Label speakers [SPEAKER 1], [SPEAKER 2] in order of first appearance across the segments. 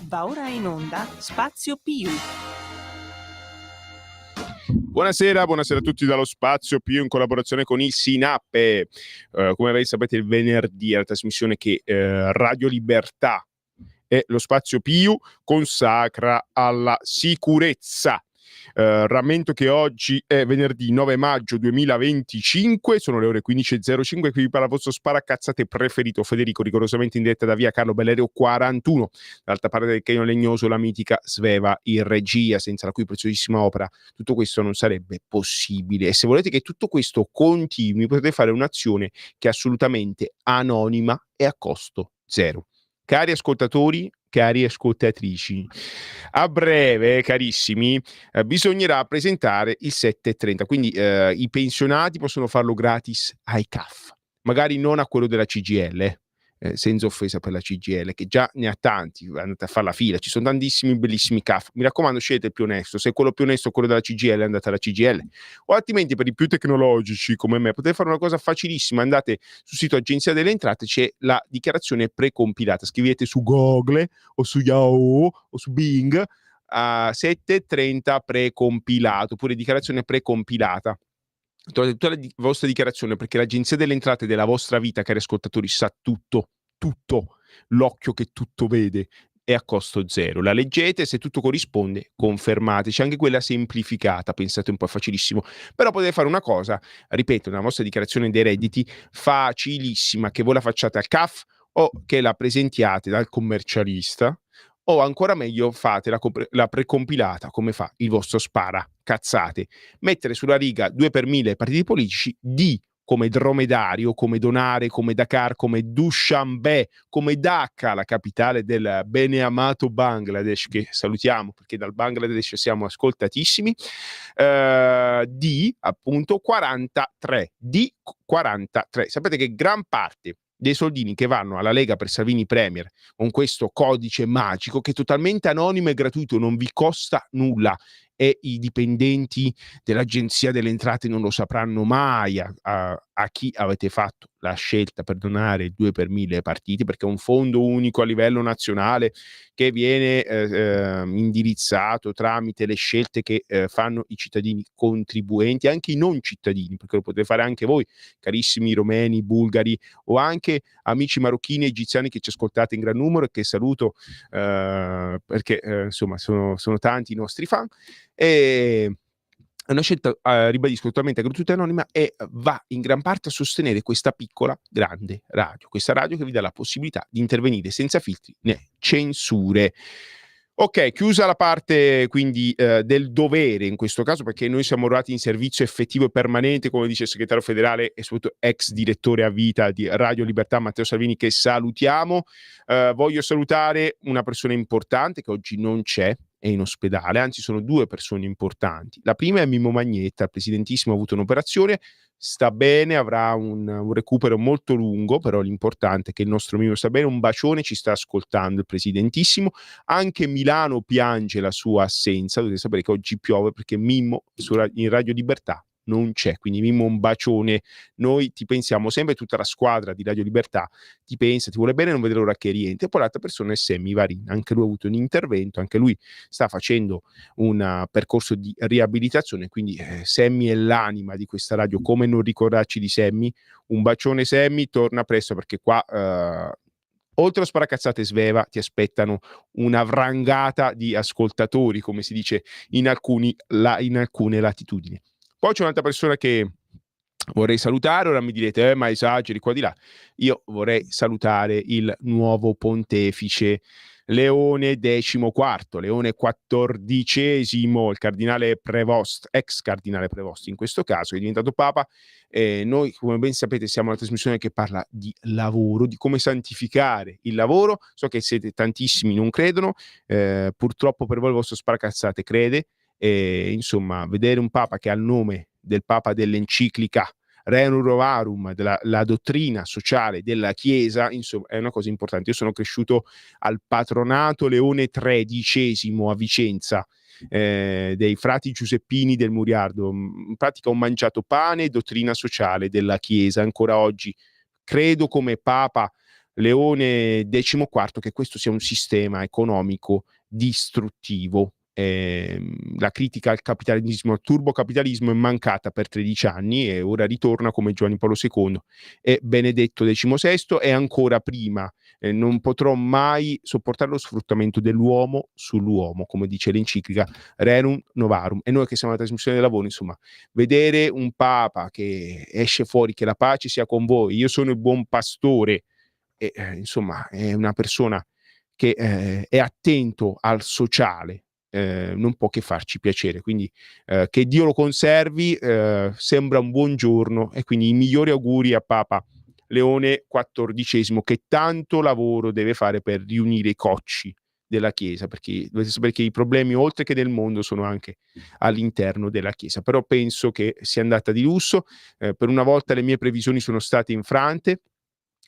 [SPEAKER 1] Va ora in onda Spazio Più.
[SPEAKER 2] Buonasera a tutti dallo Spazio Più in collaborazione con il Sinape. Come voi sapete, il venerdì è la trasmissione che Radio Libertà e lo Spazio Più consacra alla sicurezza. Rammento che oggi è venerdì 9 maggio 2025, sono le ore 15.05, qui vi parla il vostro sparacazzate preferito Federico, rigorosamente in diretta da via Carlo Bellerio 41, dall'altra parte del Canyon Legnoso la mitica Sveva in regia, senza la cui preziosissima opera tutto questo non sarebbe possibile. E se volete che tutto questo continui, potete fare un'azione che è assolutamente anonima e a costo zero. Cari ascoltatori, cari ascoltatrici, a breve, carissimi, bisognerà presentare il 730, quindi i pensionati possono farlo gratis ai CAF, magari non a quello della CGIL, senza offesa per la CGIL, che già ne ha tanti, andate a fare la fila, ci sono tantissimi bellissimi CAF, mi raccomando scegliete il più onesto, se quello più onesto è quello della CGIL andate alla CGIL, o altrimenti per i più tecnologici come me potete fare una cosa facilissima, andate sul sito Agenzia delle Entrate, c'è la dichiarazione precompilata, scrivete su Google o su Yahoo o su Bing a 730 precompilato oppure dichiarazione precompilata. Trovate tutta la vostra dichiarazione, perché l'Agenzia delle Entrate della vostra vita, cari ascoltatori, sa tutto, l'occhio che tutto vede, è a costo zero. La leggete, se tutto corrisponde, confermate. C'è anche quella semplificata, pensate un po', è facilissimo. Però potete fare una cosa, ripeto, nella vostra dichiarazione dei redditi, facilissima, che voi la facciate al CAF o che la presentiate dal commercialista, o ancora meglio fate la precompilata come fa il vostro spara cazzate, mettere sulla riga 2 per 1000 partiti politici, D come dromedario, come Donare, come Dakar, come Dushanbe, come Dhaka, la capitale del beneamato Bangladesh, che salutiamo perché dal Bangladesh siamo ascoltatissimi, D appunto 43, D 43. Sapete che gran parte dei soldini che vanno alla Lega per Salvini Premier con questo codice magico che è totalmente anonimo e gratuito, non vi costa nulla, e i dipendenti dell'Agenzia delle Entrate non lo sapranno mai a chi avete fatto la scelta per donare 2 per 1000 partiti, perché è un fondo unico a livello nazionale che viene indirizzato tramite le scelte che fanno i cittadini contribuenti, anche i non cittadini, perché lo potete fare anche voi, carissimi romeni, bulgari o anche amici marocchini e egiziani che ci ascoltate in gran numero e che saluto perché insomma sono tanti i nostri fan. E è una scelta, ribadisco, totalmente gratuita e anonima, e va in gran parte a sostenere questa piccola, grande radio. Questa radio che vi dà la possibilità di intervenire senza filtri né censure. Ok, chiusa la parte quindi del dovere in questo caso, perché noi siamo arrivati in servizio effettivo e permanente, come dice il segretario federale e soprattutto ex direttore a vita di Radio Libertà, Matteo Salvini, che salutiamo. Voglio salutare una persona importante che oggi non c'è, è in ospedale, anzi sono due persone importanti. La prima è Mimmo Magnetta, il presidentissimo ha avuto un'operazione, sta bene, avrà un recupero molto lungo, però l'importante è che il nostro Mimmo sta bene. Un bacione, ci sta ascoltando il presidentissimo. Anche Milano piange la sua assenza, dovete sapere che oggi piove perché Mimmo in Radio Libertà non c'è, quindi Mimmo un bacione, noi ti pensiamo sempre, tutta la squadra di Radio Libertà ti pensa, ti vuole bene, non vede l'ora che rientri. E poi l'altra persona è Sammy Varin, anche lui ha avuto un intervento, anche lui sta facendo un percorso di riabilitazione, quindi Sammy è l'anima di questa radio, come non ricordarci di Sammy. Un bacione Sammy, torna presto perché qua oltre a sparacazzate Sveva ti aspettano una wrangata di ascoltatori, come si dice in alcune latitudini. Poi c'è un'altra persona che vorrei salutare, ora mi direte ma esageri qua di là. Io vorrei salutare il nuovo pontefice Leone XIV, Leone XIV, il cardinale Prevost, ex cardinale Prevost in questo caso, che è diventato papa. Noi, come ben sapete, siamo una trasmissione che parla di lavoro, di come santificare il lavoro. So che siete tantissimi, non credono, purtroppo per voi il vostro sparacazzate crede. E insomma, vedere un papa che ha il nome del papa dell'enciclica Rerum Novarum, la dottrina sociale della Chiesa, insomma, è una cosa importante. Io sono cresciuto al patronato Leone XIII a Vicenza, dei frati Giuseppini del Muriardo. In pratica ho mangiato pane e dottrina sociale della Chiesa. Ancora oggi credo come papa Leone XIV che questo sia un sistema economico distruttivo. La critica al capitalismo, al turbocapitalismo è mancata per 13 anni e ora ritorna come Giovanni Paolo II e Benedetto XVI e ancora prima. Non potrò mai sopportare lo sfruttamento dell'uomo sull'uomo, come dice l'enciclica Rerum Novarum. E noi che siamo alla trasmissione del lavoro, insomma, vedere un Papa che esce fuori, che la pace sia con voi, io sono il buon pastore, e insomma è una persona che è attento al sociale, non può che farci piacere. Quindi che Dio lo conservi, sembra un buon giorno e quindi i migliori auguri a Papa Leone XIV, che tanto lavoro deve fare per riunire i cocci della Chiesa, perché dovete sapere che i problemi oltre che del mondo sono anche all'interno della Chiesa. Però penso che sia andata di lusso, per una volta le mie previsioni sono state infrante.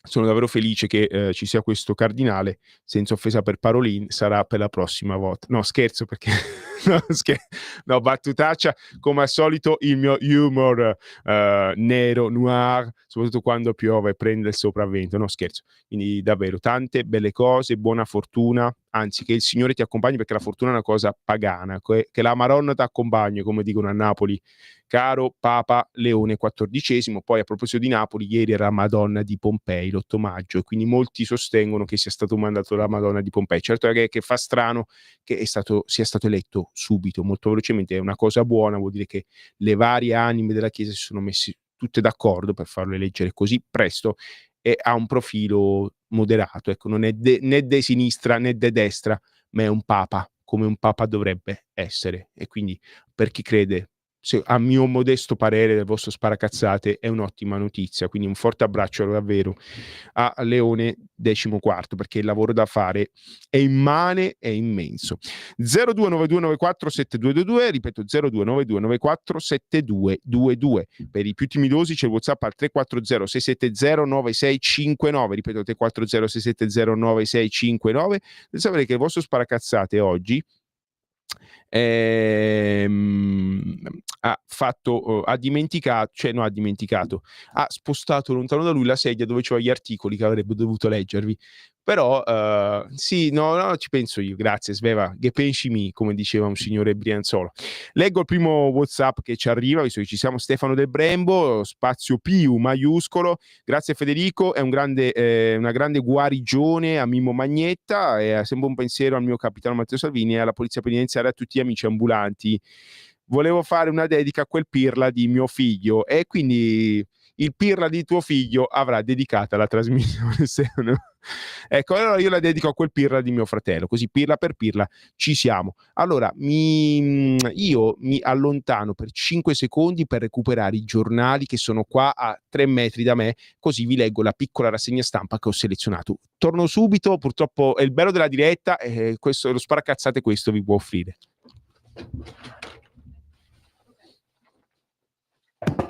[SPEAKER 2] Sono davvero felice che ci sia questo cardinale, senza offesa per Parolin, sarà per la prossima volta. No, scherzo, perché no, battutaccia, come al solito il mio humor nero, noir, soprattutto quando piove prende il sopravvento. No, scherzo. Quindi davvero tante belle cose, buona fortuna, anzi che il Signore ti accompagni, perché la fortuna è una cosa pagana, che la Maronna ti accompagni, come dicono a Napoli, caro Papa Leone XIV. Poi a proposito di Napoli, ieri era Madonna di Pompei, l'8 maggio, e quindi molti sostengono che sia stato mandato la Madonna di Pompei. Certo è che fa strano che sia stato eletto subito, molto velocemente. È una cosa buona, vuol dire che le varie anime della Chiesa si sono messe tutte d'accordo per farlo eleggere così presto, e ha un profilo moderato, ecco, non è né de sinistra né de destra, ma è un papa, come un papa dovrebbe essere. E quindi per chi crede, a mio modesto parere, del vostro sparacazzate, è un'ottima notizia. Quindi un forte abbraccio davvero a Leone XIV, perché il lavoro da fare è immane, è immenso. 0292947222, ripeto 0292947222. Per i più timidosi c'è il WhatsApp al 340 670 9659, ripeto 340 670 9659. Deve sapere che il vostro sparacazzate oggi ha spostato lontano da lui la sedia dove c'ho gli articoli che avrebbe dovuto leggervi. Però sì, no, ci penso io, grazie Sveva, che pensi mi, come diceva un signore Brianzolo. Leggo il primo WhatsApp che ci arriva, visto che ci siamo. Stefano del Brembo, spazio Piu maiuscolo, grazie Federico, è una grande guarigione a Mimmo Magnetta, e sempre un pensiero al mio capitano Matteo Salvini e alla polizia penitenziaria e a tutti gli amici ambulanti. Volevo fare una dedica a quel pirla di mio figlio, e quindi il pirla di tuo figlio avrà dedicata la trasmissione. Ecco, allora io la dedico a quel pirla di mio fratello, così pirla per pirla ci siamo. Allora io mi allontano per 5 secondi per recuperare i giornali che sono qua a 3 metri da me, così vi leggo la piccola rassegna stampa che ho selezionato. Torno subito, purtroppo è il bello della diretta, e questo, lo sparacazzate questo vi può offrire.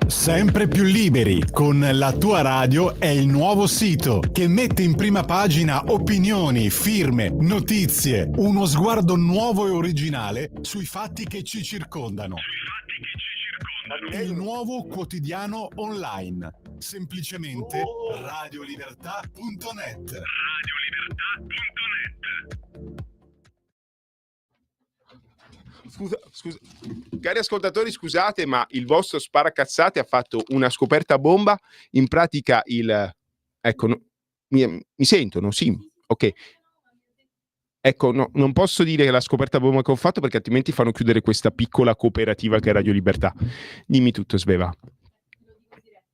[SPEAKER 3] Sempre più liberi, con la tua radio è il nuovo sito che mette in prima pagina opinioni, firme, notizie, uno sguardo nuovo e originale sui fatti che ci circondano. Il nuovo quotidiano online, semplicemente radiolibertà.net.
[SPEAKER 2] Scusa, cari ascoltatori, scusate, ma il vostro sparacazzate ha fatto una scoperta bomba. In pratica ecco, mi sentono? Sì, ok. Ecco, no, non posso dire che la scoperta bomba che ho fatto, perché altrimenti fanno chiudere questa piccola cooperativa che è Radio Libertà. Dimmi tutto, Sveva.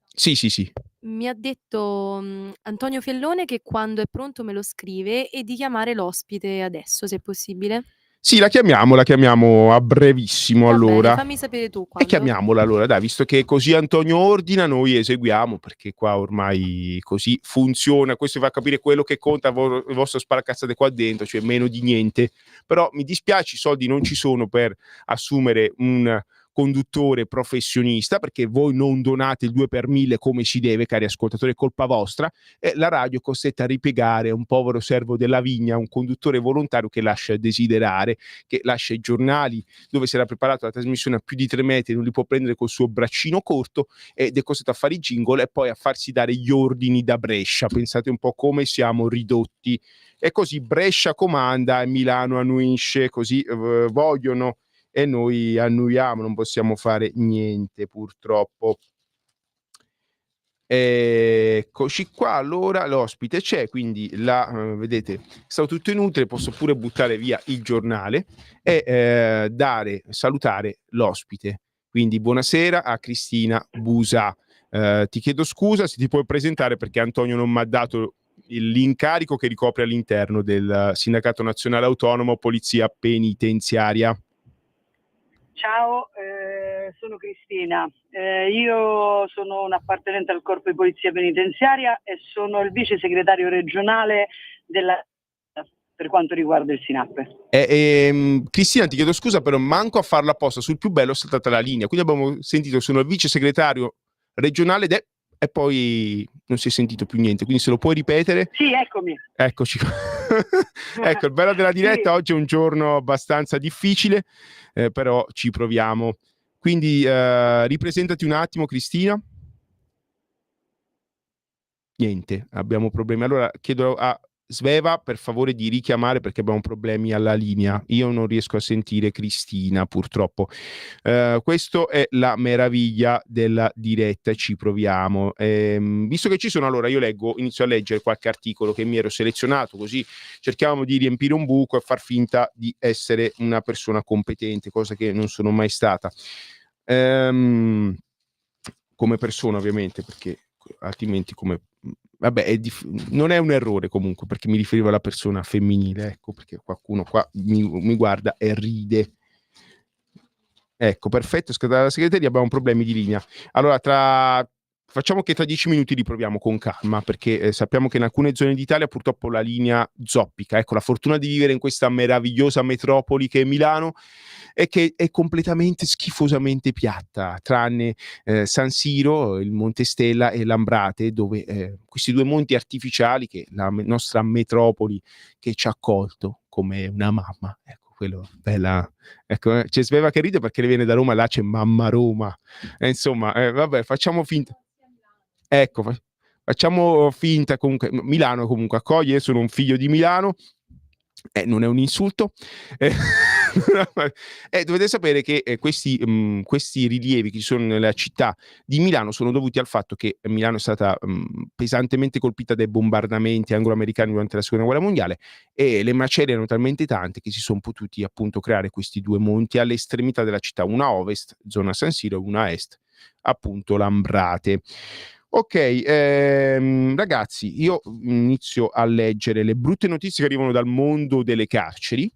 [SPEAKER 2] Sì.
[SPEAKER 4] Mi ha detto Antonio Fiellone che quando è pronto me lo scrive e di chiamare l'ospite adesso, se è possibile.
[SPEAKER 2] Sì, la chiamiamo a brevissimo.
[SPEAKER 4] Va
[SPEAKER 2] allora.
[SPEAKER 4] Bene, fammi sapere tu quando.
[SPEAKER 2] E chiamiamola allora, dai, visto che così Antonio ordina, noi eseguiamo, perché qua ormai così funziona. Questo vi fa capire quello che conta il vostro sparacazzate qua dentro, cioè meno di niente. Però mi dispiace, i soldi non ci sono per assumere un conduttore professionista, perché voi non donate il 2 per 1000 come si deve, cari ascoltatori, è colpa vostra, e la radio è costretta a ripiegare un povero servo della vigna, un conduttore volontario che lascia desiderare, che lascia i giornali dove si era preparato la trasmissione a più di 3 metri, non li può prendere col suo braccino corto, ed è costretto a fare i jingle e poi a farsi dare gli ordini da Brescia. Pensate un po' come siamo ridotti. E così Brescia comanda e Milano annuisce, così vogliono e noi annuiamo, non possiamo fare niente purtroppo. Eccoci qua, allora l'ospite c'è, quindi vedete, è stato tutto inutile, posso pure buttare via il giornale e salutare l'ospite. Quindi buonasera a Cristina Busa. Ti chiedo scusa se ti puoi presentare, perché Antonio non mi ha dato l'incarico che ricopre all'interno del Sindacato Nazionale Autonomo Polizia Penitenziaria.
[SPEAKER 5] Ciao, sono Cristina, io sono un appartenente al Corpo di Polizia Penitenziaria e sono il vice segretario regionale per quanto riguarda il SINAP.
[SPEAKER 2] Cristina, ti chiedo scusa, però manco a farla apposta, sul più bello è saltata la linea, quindi abbiamo sentito sono il vice segretario regionale e poi non si è sentito più niente, quindi se lo puoi ripetere.
[SPEAKER 5] Sì, eccomi.
[SPEAKER 2] Eccoci qua. Ecco, il bello della diretta, sì. Oggi è un giorno abbastanza difficile, però ci proviamo. Quindi ripresentati un attimo, Cristina. Niente, abbiamo problemi. Allora chiedo a Sveva per favore di richiamare, perché abbiamo problemi alla linea. Io non riesco a sentire Cristina purtroppo. Questo è la meraviglia della diretta e ci proviamo. Visto che ci sono, allora io inizio a leggere qualche articolo che mi ero selezionato, così cerchiamo di riempire un buco e far finta di essere una persona competente, cosa che non sono mai stata. Come persona ovviamente, perché altrimenti come... Vabbè, non è un errore comunque, perché mi riferivo alla persona femminile, ecco, perché qualcuno qua mi guarda e ride. Ecco, perfetto, è scattata la segreteria, abbiamo problemi di linea. Allora, facciamo che tra 10 minuti riproviamo con calma, perché sappiamo che in alcune zone d'Italia purtroppo la linea zoppica. Ecco, la fortuna di vivere in questa meravigliosa metropoli che è Milano è che è completamente schifosamente piatta, tranne San Siro, il Monte Stella e Lambrate, dove questi due monti artificiali che la nostra metropoli che ci ha accolto come una mamma, ecco, quello bella. Ecco, c'è Sveva che ride perché le viene da Roma, là c'è mamma Roma. Insomma, vabbè, facciamo finta. Ecco, facciamo finta comunque. Milano comunque accoglie, sono un figlio di Milano. Non è un insulto. Dovete sapere che questi rilievi che ci sono nella città di Milano sono dovuti al fatto che Milano è stata pesantemente colpita dai bombardamenti anglo-americani durante la seconda guerra mondiale, e le macerie erano talmente tante che si sono potuti appunto creare questi due monti all'estremità della città, una a ovest, zona San Siro, e una a est, appunto Lambrate. Ok, ragazzi, io inizio a leggere le brutte notizie che arrivano dal mondo delle carceri.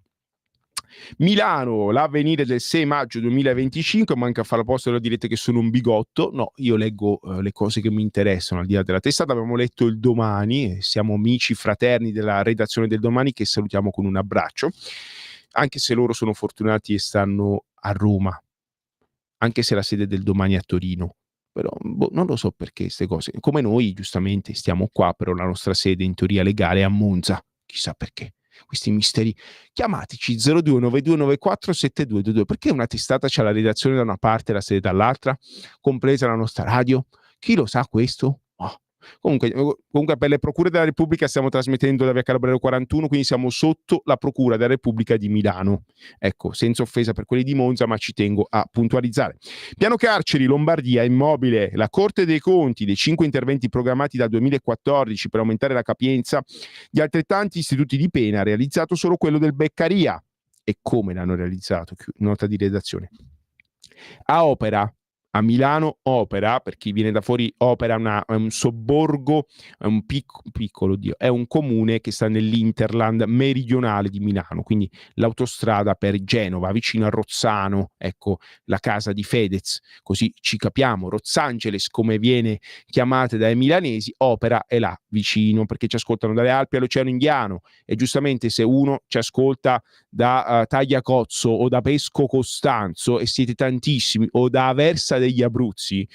[SPEAKER 2] Milano, l'avvenire del 6 maggio 2025, manca a fare la posta, lo direte che sono un bigotto. No, io leggo le cose che mi interessano al di là della testata. Abbiamo letto il Domani, siamo amici fraterni della redazione del Domani che salutiamo con un abbraccio, anche se loro sono fortunati e stanno a Roma, anche se la sede del Domani è a Torino. Però non lo so perché queste cose, come noi giustamente stiamo qua, però la nostra sede in teoria legale è a Monza, chissà perché. Questi misteri. Chiamateci 0292947222. Perché una testata c'ha la redazione da una parte e la sede dall'altra, compresa la nostra radio? Chi lo sa questo? Oh. Comunque per le procure della Repubblica stiamo trasmettendo da via Calabrero 41, quindi siamo sotto la procura della Repubblica di Milano. Ecco, senza offesa per quelli di Monza, ma ci tengo a puntualizzare. Piano carceri, Lombardia, immobile. La Corte dei Conti, dei 5 interventi programmati dal 2014 per aumentare la capienza di altrettanti istituti di pena, ha realizzato solo quello del Beccaria. E come l'hanno realizzato? Nota di redazione. A opera A Milano Opera, per chi viene da fuori, Opera è un sobborgo, è un piccolo, è un comune che sta nell'Interland meridionale di Milano, quindi l'autostrada per Genova, vicino a Rozzano, ecco la casa di Fedez, così ci capiamo. Rozzangeles, come viene chiamata dai milanesi, Opera è là vicino, perché ci ascoltano dalle Alpi all'Oceano Indiano, e giustamente se uno ci ascolta da Tagliacozzo o da Pesco Costanzo, e siete tantissimi, o da Aversa degli Abruzzi,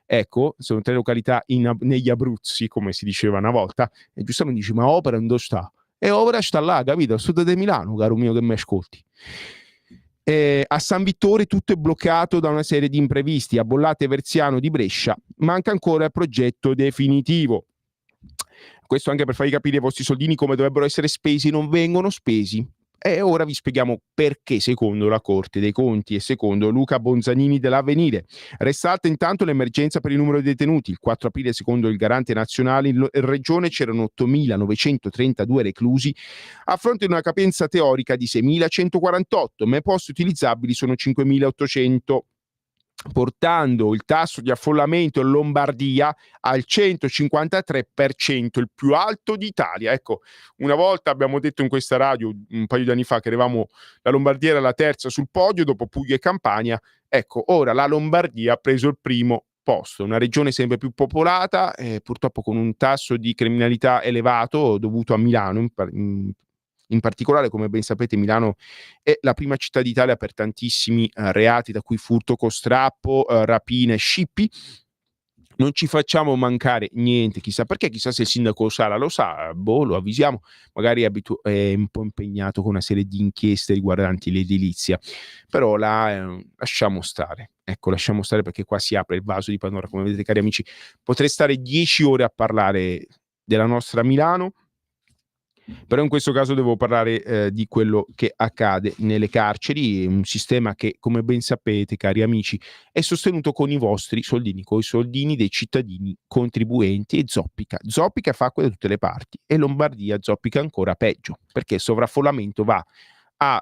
[SPEAKER 2] ecco, sono 3 località negli Abruzzi, come si diceva una volta, e giustamente dici, ma Opera dove sta? E Opera sta là, capito? A sud di Milano, caro mio che mi ascolti. A San Vittore tutto è bloccato da una serie di imprevisti. A Bollate Verziano di Brescia manca ancora il progetto definitivo. Questo anche per farvi capire i vostri soldini come dovrebbero essere spesi, non vengono spesi. E ora vi spieghiamo perché, secondo la Corte dei Conti e secondo Luca Bonzanini dell'Avvenire. Resta alta intanto l'emergenza per il numero di detenuti. Il 4 aprile, secondo il Garante Nazionale, in regione c'erano 8.932 reclusi a fronte di una capienza teorica di 6.148, ma i posti utilizzabili sono 5.800. Portando il tasso di affollamento in Lombardia al 153%, il più alto d'Italia. Ecco, una volta abbiamo detto in questa radio, un paio di anni fa, che la Lombardia era la terza sul podio dopo Puglia e Campania. Ecco, ora la Lombardia ha preso il primo posto, una regione sempre più popolata, purtroppo con un tasso di criminalità elevato dovuto a Milano in particolare. Come ben sapete, Milano è la prima città d'Italia per tantissimi reati, da cui furto con strappo, rapine, scippi. Non ci facciamo mancare niente, chissà perché, chissà se il sindaco Sala lo sa, lo avvisiamo, magari è un po' impegnato con una serie di inchieste riguardanti l'edilizia, però lasciamo stare. Ecco, lasciamo stare, perché qua si apre il vaso di Pandora, come vedete, cari amici. Potrei stare 10 ore a parlare della nostra Milano, però in questo caso devo parlare di quello che accade nelle carceri, un sistema che, come ben sapete, cari amici, è sostenuto con i vostri soldini, con i soldini dei cittadini contribuenti, e zoppica fa acqua da tutte le parti, e Lombardia zoppica ancora peggio, perché il sovraffollamento va a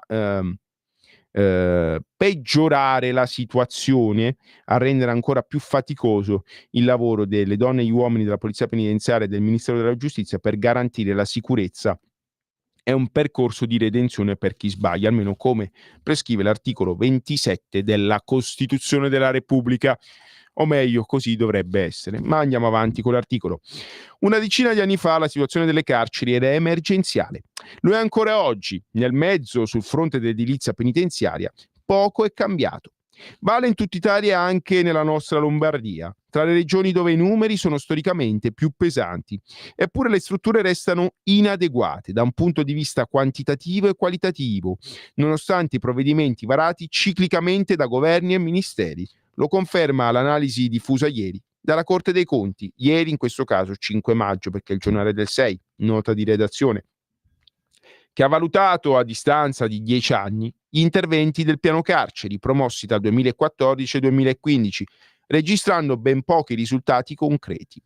[SPEAKER 2] peggiorare la situazione, a rendere ancora più faticoso il lavoro delle donne e gli uomini della Polizia Penitenziaria e del Ministero della Giustizia per garantire la sicurezza. È un percorso di redenzione per chi sbaglia, almeno come prescrive l'articolo 27 della Costituzione della Repubblica, o meglio, così dovrebbe essere. Ma andiamo avanti con l'articolo. Una decina di anni fa la situazione delle carceri era emergenziale. Lo è ancora oggi. Nel mezzo, sul fronte dell'edilizia penitenziaria, poco è cambiato. Vale in tutta Italia, anche nella nostra Lombardia, tra le regioni dove i numeri sono storicamente più pesanti. Eppure le strutture restano inadeguate da un punto di vista quantitativo e qualitativo, nonostante i provvedimenti varati ciclicamente da governi e ministeri. Lo conferma l'analisi diffusa ieri dalla Corte dei Conti, ieri in questo caso 5 maggio, perché è il giornale del 6, nota di redazione, che ha valutato a distanza di 10 anni gli interventi del piano carceri promossi dal 2014 al 2015, registrando ben pochi risultati concreti.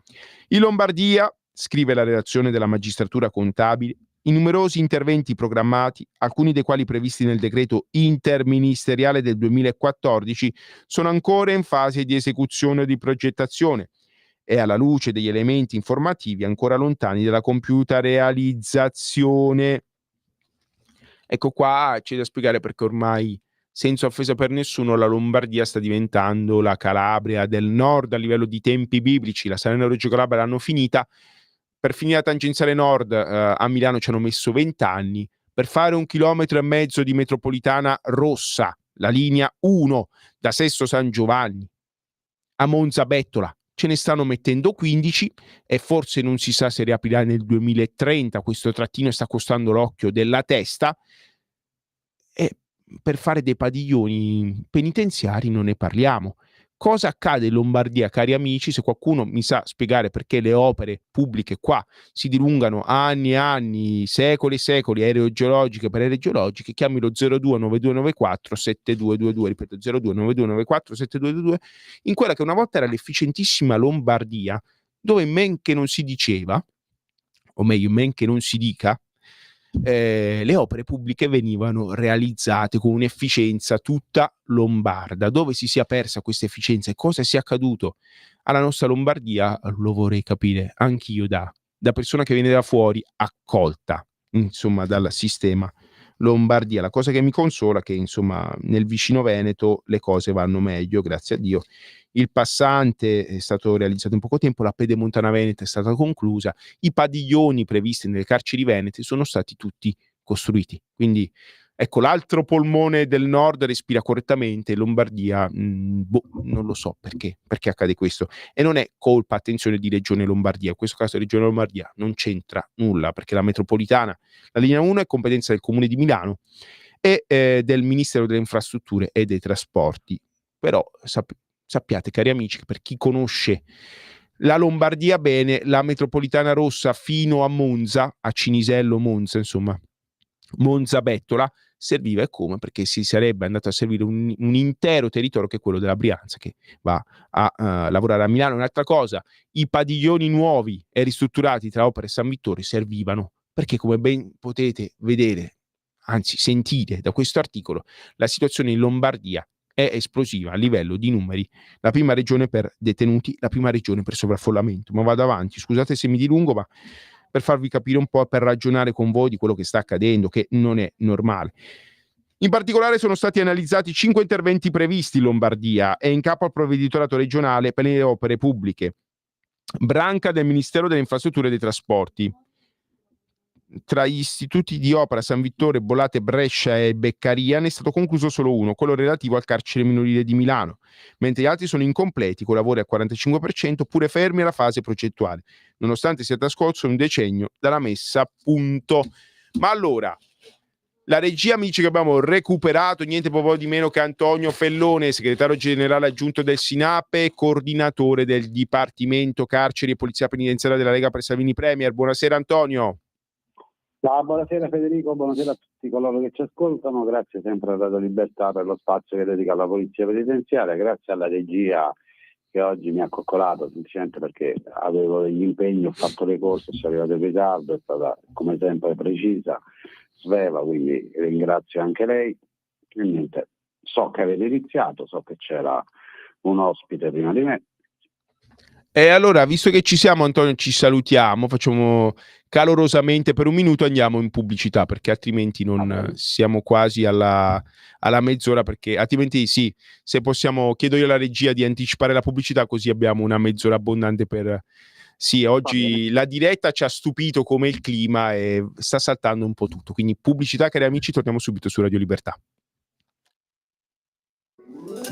[SPEAKER 2] In Lombardia, scrive la redazione della magistratura contabile, i numerosi interventi programmati, alcuni dei quali previsti nel decreto interministeriale del 2014, sono ancora in fase di esecuzione o di progettazione, e alla luce degli elementi informativi ancora lontani dalla compiuta realizzazione. Ecco, qua c'è da spiegare perché ormai, senza offesa per nessuno, la Lombardia sta diventando la Calabria del nord a livello di tempi biblici. La Salerno-Reggio Calabria l'hanno finita. Per finire la tangenziale nord a Milano ci hanno messo 20 anni. Per fare 1,5 chilometri di metropolitana rossa, la linea 1 da Sesto San Giovanni a Monza Bettola, ce ne stanno mettendo 15, e forse non si sa se riaprirà nel 2030. Questo trattino sta costando l'occhio della testa, e per fare dei padiglioni penitenziari non ne parliamo. Cosa accade in Lombardia, cari amici? Se qualcuno mi sa spiegare perché le opere pubbliche qua si dilungano anni e anni, secoli e secoli, aerogeologiche per aerogeologiche, chiami lo 029294 7222, ripeto 029294 7222, in quella che una volta era l'efficientissima Lombardia, dove men che non si diceva, o meglio men che non si dica, le opere pubbliche venivano realizzate con un'efficienza tutta lombarda. Dove si sia persa questa efficienza e cosa sia accaduto alla nostra Lombardia lo vorrei capire anch'io da persona che viene da fuori, accolta insomma dal sistema Lombardia. La cosa che mi consola è che insomma nel vicino Veneto le cose vanno meglio, grazie a Dio. Il passante è stato realizzato in poco tempo, la pedemontana veneta è stata conclusa, i padiglioni previsti nelle carceri venete sono stati tutti costruiti. Quindi ecco, l'altro polmone del nord respira correttamente, Lombardia, non lo so perché accade questo. E non è colpa, attenzione, di Regione Lombardia, in questo caso Regione Lombardia non c'entra nulla, perché la metropolitana, la linea 1 è competenza del Comune di Milano e del Ministero delle Infrastrutture e dei Trasporti. Però sappiate, cari amici, che per chi conosce la Lombardia bene, la metropolitana rossa fino a Monza, a Cinisello Monza, insomma, Monza-Bettola, serviva e come, perché si sarebbe andato a servire un intero territorio che è quello della Brianza, che va a lavorare a Milano. Un'altra cosa, i padiglioni nuovi e ristrutturati tra Opera e San Vittore servivano, perché come ben potete vedere, anzi sentire da questo articolo, la situazione in Lombardia è esplosiva a livello di numeri, la prima regione per detenuti, la prima regione per sovraffollamento. Ma vado avanti, scusate se mi dilungo, ma per farvi capire un po', per ragionare con voi di quello che sta accadendo, che non è normale. In particolare sono stati analizzati 5 interventi previsti in Lombardia e in capo al provveditorato regionale per le opere pubbliche, branca del Ministero delle Infrastrutture e dei Trasporti. Tra gli istituti di opera San Vittore, Bollate, Brescia e Beccaria ne è stato concluso solo uno, quello relativo al carcere minorile di Milano, mentre gli altri sono incompleti, con lavori al 45%, pure fermi alla fase progettuale, nonostante sia trascorso un decennio dalla messa a punto. Ma allora, la regia, amici, che abbiamo recuperato, niente proprio di meno che Antonio Fellone, segretario generale aggiunto del Sinape, coordinatore del Dipartimento Carceri e Polizia Penitenziaria della Lega per Salvini Premier. Buonasera Antonio.
[SPEAKER 6] Buonasera Federico, buonasera a tutti coloro che ci ascoltano, grazie sempre a Radio Libertà per lo spazio che dedica alla Polizia Penitenziaria, grazie alla regia che oggi mi ha coccolato semplicemente perché avevo degli impegni, ho fatto le corse, sono arrivato in ritardo, è stata come sempre precisa, sveva, quindi ringrazio anche lei. E niente, so che avete iniziato, so che c'era un ospite prima di me.
[SPEAKER 2] E allora, visto che ci siamo Antonio, ci salutiamo, facciamo calorosamente per un minuto, andiamo in pubblicità, perché altrimenti non siamo quasi alla mezz'ora, perché altrimenti sì, se possiamo chiedo io alla regia di anticipare la pubblicità, così abbiamo una mezz'ora abbondante per... Sì, oggi la diretta ci ha stupito come il clima e sta saltando un po' tutto, quindi pubblicità, cari amici, torniamo subito su Radio Libertà.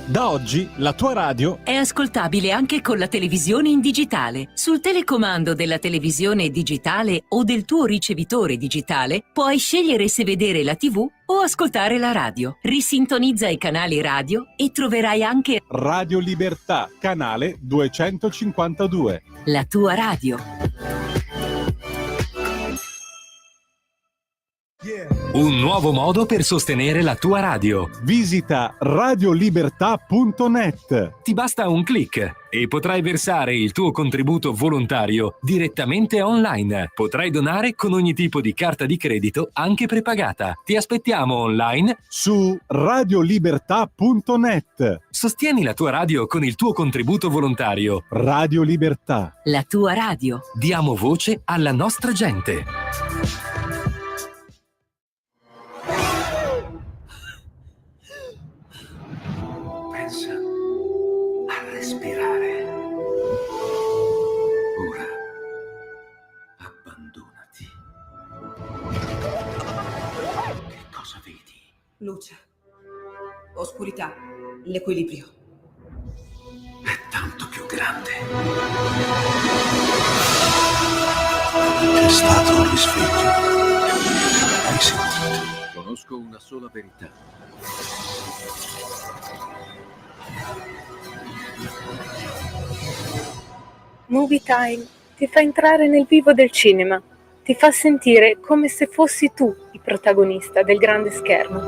[SPEAKER 3] Da oggi la tua radio
[SPEAKER 7] è ascoltabile anche con la televisione in digitale. Sul telecomando della televisione digitale o del tuo ricevitore digitale puoi scegliere se vedere la TV o ascoltare la radio. Risintonizza i canali radio e troverai anche
[SPEAKER 3] Radio Libertà, canale 252.
[SPEAKER 7] La tua radio.
[SPEAKER 8] Un nuovo modo per sostenere la tua radio.
[SPEAKER 3] Visita radiolibertà.net.
[SPEAKER 8] Ti basta un click e potrai versare il tuo contributo volontario direttamente online. Potrai donare con ogni tipo di carta di credito, anche prepagata. Ti aspettiamo online
[SPEAKER 3] su radiolibertà.net.
[SPEAKER 8] Sostieni la tua radio con il tuo contributo volontario.
[SPEAKER 3] Radio Libertà.
[SPEAKER 7] La tua radio.
[SPEAKER 8] Diamo voce alla nostra gente.
[SPEAKER 9] Pensa a respirare. Ora abbandonati. Che cosa vedi?
[SPEAKER 10] Luce, oscurità, l'equilibrio.
[SPEAKER 9] È tanto più grande. C'è stato un risveglio. Hai sentito? Conosco una sola verità.
[SPEAKER 11] Movie Time ti fa entrare nel vivo del cinema, ti fa sentire come se fossi tu il protagonista del grande schermo.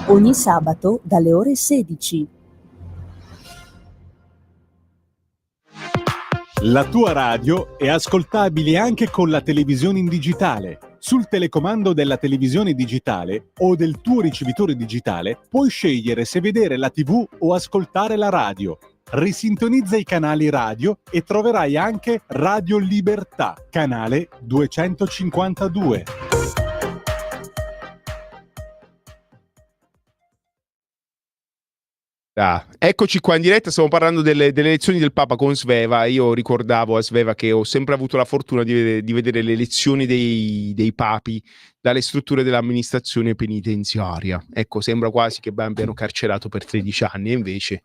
[SPEAKER 12] Ogni sabato dalle ore 16.
[SPEAKER 3] La tua radio è ascoltabile anche con la televisione in digitale. Sul telecomando della televisione digitale o del tuo ricevitore digitale puoi scegliere se vedere la TV o ascoltare la radio. Risintonizza i canali radio e troverai anche Radio Libertà, canale 252.
[SPEAKER 2] Eccoci qua in diretta, stiamo parlando delle elezioni del Papa con Sveva. Io ricordavo a Sveva che ho sempre avuto la fortuna di vedere le elezioni dei papi dalle strutture dell'amministrazione penitenziaria. Ecco, sembra quasi che abbiano carcerato per 13 anni, e invece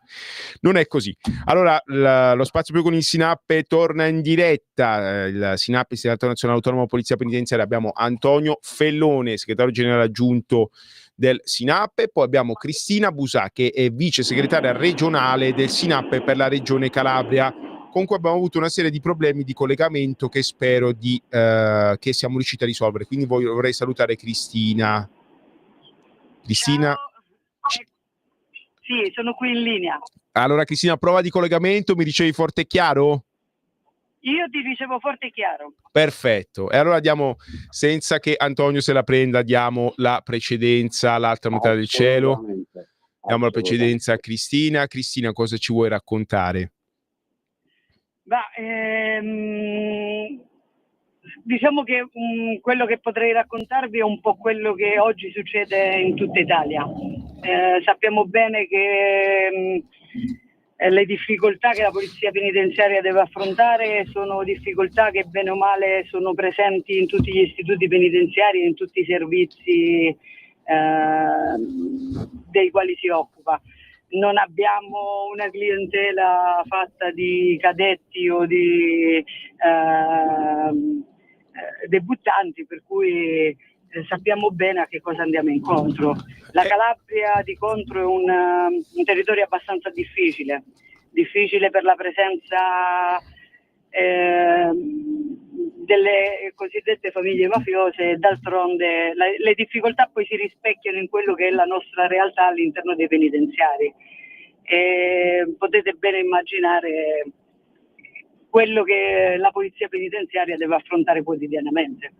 [SPEAKER 2] non è così. Allora, lo Spazio Più con il Sinape torna in diretta. Il Sinape, Segretario Nazionale Autonomo Polizia Penitenziaria, abbiamo Antonio Fellone, segretario generale aggiunto del Sinape, poi abbiamo Cristina Busà, che è vice segretaria regionale del Sinape per la regione Calabria, con cui abbiamo avuto una serie di problemi di collegamento che spero che siamo riusciti a risolvere. Quindi vorrei salutare Cristina. Cristina?
[SPEAKER 5] Sì, sono qui in linea.
[SPEAKER 2] Allora Cristina, prova di collegamento, mi ricevi forte e chiaro?
[SPEAKER 5] Io ti ricevo forte e chiaro.
[SPEAKER 2] Perfetto, e allora diamo, senza che Antonio se la prenda, diamo la precedenza all'altra metà del cielo. Diamo la precedenza a Cristina. Cristina, cosa ci vuoi raccontare?
[SPEAKER 5] Diciamo che quello che potrei raccontarvi è un po' quello che oggi succede in tutta Italia. Sappiamo bene che le difficoltà che la polizia penitenziaria deve affrontare sono difficoltà che bene o male sono presenti in tutti gli istituti penitenziari, in tutti i servizi dei quali si occupa. Non abbiamo una clientela fatta di cadetti o di debuttanti, per cui sappiamo bene a che cosa andiamo incontro. La Calabria di contro è un territorio abbastanza difficile per la presenza delle cosiddette famiglie mafiose, e d'altronde le difficoltà poi si rispecchiano in quello che è la nostra realtà all'interno dei penitenziari. Potete bene immaginare quello che la polizia penitenziaria deve affrontare quotidianamente.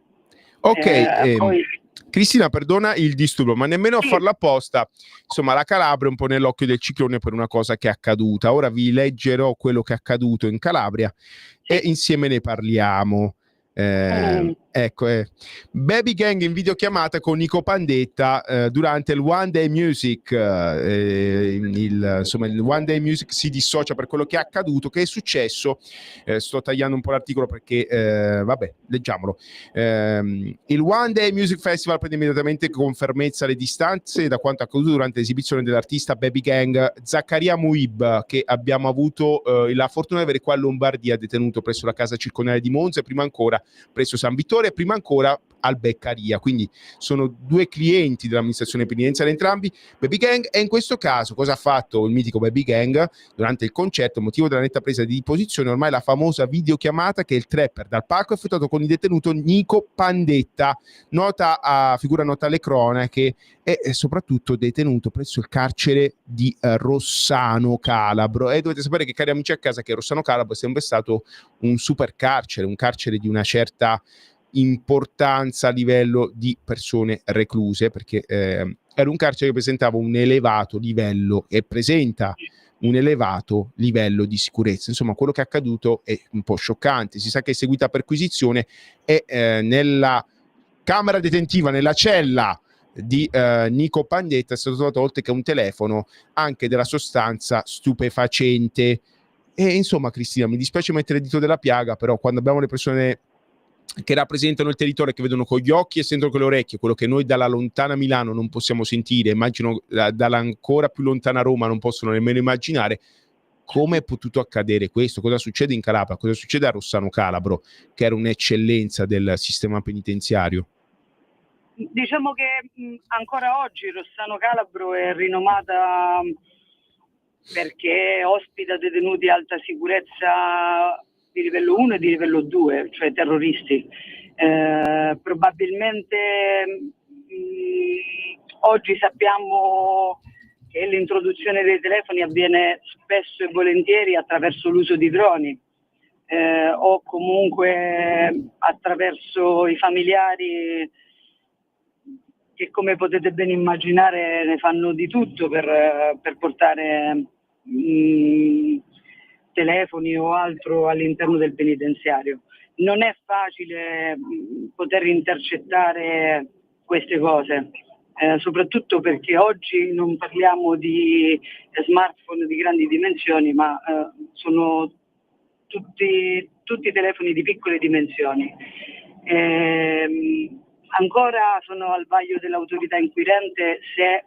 [SPEAKER 2] Ok,
[SPEAKER 5] Poi...
[SPEAKER 2] Cristina, perdona il disturbo, ma nemmeno a farlo apposta. Insomma, la Calabria è un po' nell'occhio del ciclone per una cosa che è accaduta. Ora vi leggerò quello che è accaduto in Calabria e insieme ne parliamo. Ecco, Baby Gang in videochiamata con Nico Pandetta durante il One Day Music. Il One Day Music si dissocia per quello che è accaduto, che è successo. Sto tagliando un po' l'articolo perché vabbè, leggiamolo. Il One Day Music Festival prende immediatamente con fermezza le distanze da quanto accaduto durante l'esibizione dell'artista Baby Gang Zaccaria Muib, che abbiamo avuto la fortuna di avere qua in Lombardia, detenuto presso la casa circondariale di Monza e prima ancora presso San Vittorio e prima ancora al Beccaria. Quindi sono due clienti dell'amministrazione penitenziaria entrambi, Baby Gang. E in questo caso cosa ha fatto il mitico Baby Gang durante il concerto? Motivo della netta presa di posizione ormai la famosa videochiamata che il trapper dal palco ha effettuato con il detenuto Nico Pandetta, figura nota alle cronache e soprattutto detenuto presso il carcere di Rossano Calabro. E dovete sapere che, cari amici a casa, che Rossano Calabro è sempre stato un super carcere, un carcere di una certa importanza a livello di persone recluse, perché era un carcere che presentava un elevato livello e presenta un elevato livello di sicurezza. Insomma, quello che è accaduto è un po' scioccante. Si sa che è seguita perquisizione e nella camera detentiva, nella cella di Nico Pandetta, è stato trovato, oltre che un telefono, anche della sostanza stupefacente. E insomma, Cristina, mi dispiace mettere il dito della piaga, però quando abbiamo le persone che rappresentano il territorio, che vedono con gli occhi e sentono con le orecchie quello che noi dalla lontana Milano non possiamo sentire, immagino dalla ancora più lontana Roma non possono nemmeno immaginare, come è potuto accadere questo? Cosa succede in Calabria? Cosa succede a Rossano Calabro, che era un'eccellenza del sistema penitenziario?
[SPEAKER 5] Diciamo che ancora oggi Rossano Calabro è rinomata perché ospita detenuti di alta sicurezza di livello 1 e di livello 2, cioè terroristi. Probabilmente oggi sappiamo che l'introduzione dei telefoni avviene spesso e volentieri attraverso l'uso di droni. o comunque attraverso i familiari che, come potete ben immaginare, ne fanno di tutto per portare telefoni o altro all'interno del penitenziario. Non è facile poter intercettare queste cose, soprattutto perché oggi non parliamo di smartphone di grandi dimensioni, ma sono tutti telefoni di piccole dimensioni. Ancora sono al vaglio dell'autorità inquirente se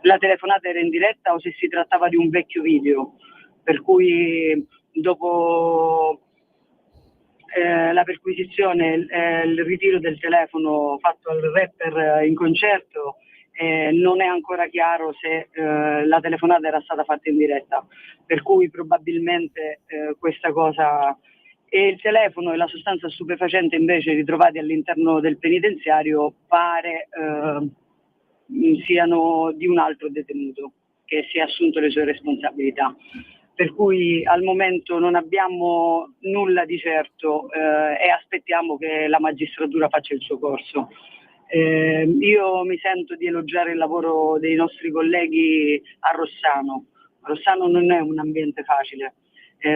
[SPEAKER 5] la telefonata era in diretta o se si trattava di un vecchio video, per cui dopo la perquisizione, il ritiro del telefono fatto al rapper in concerto, non è ancora chiaro se la telefonata era stata fatta in diretta, per cui probabilmente questa cosa e il telefono e la sostanza stupefacente invece ritrovati all'interno del penitenziario pare siano di un altro detenuto che si è assunto le sue responsabilità. Per cui al momento non abbiamo nulla di certo e aspettiamo che la magistratura faccia il suo corso. Io mi sento di elogiare il lavoro dei nostri colleghi a Rossano. Rossano non è un ambiente facile.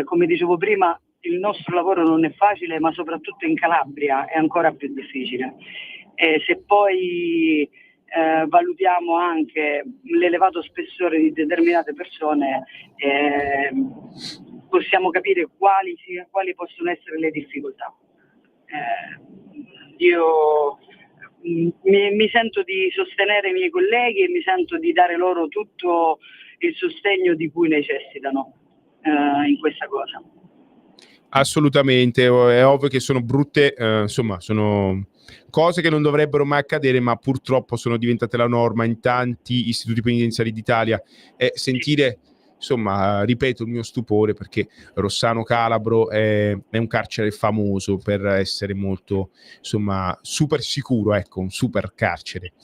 [SPEAKER 5] Come dicevo prima, il nostro lavoro non è facile, ma soprattutto in Calabria è ancora più difficile. Se poi valutiamo anche l'elevato spessore di determinate persone, possiamo capire quali possono essere le difficoltà. Io mi sento di sostenere i miei colleghi e mi sento di dare loro tutto il sostegno di cui necessitano in questa cosa.
[SPEAKER 2] Assolutamente, è ovvio che sono brutte, insomma, sono cose che non dovrebbero mai accadere, ma purtroppo sono diventate la norma in tanti istituti penitenziari d'Italia. E sentire, insomma, ripeto il mio stupore, perché Rossano Calabro è un carcere famoso per essere molto, insomma, super sicuro, ecco, un super carcere.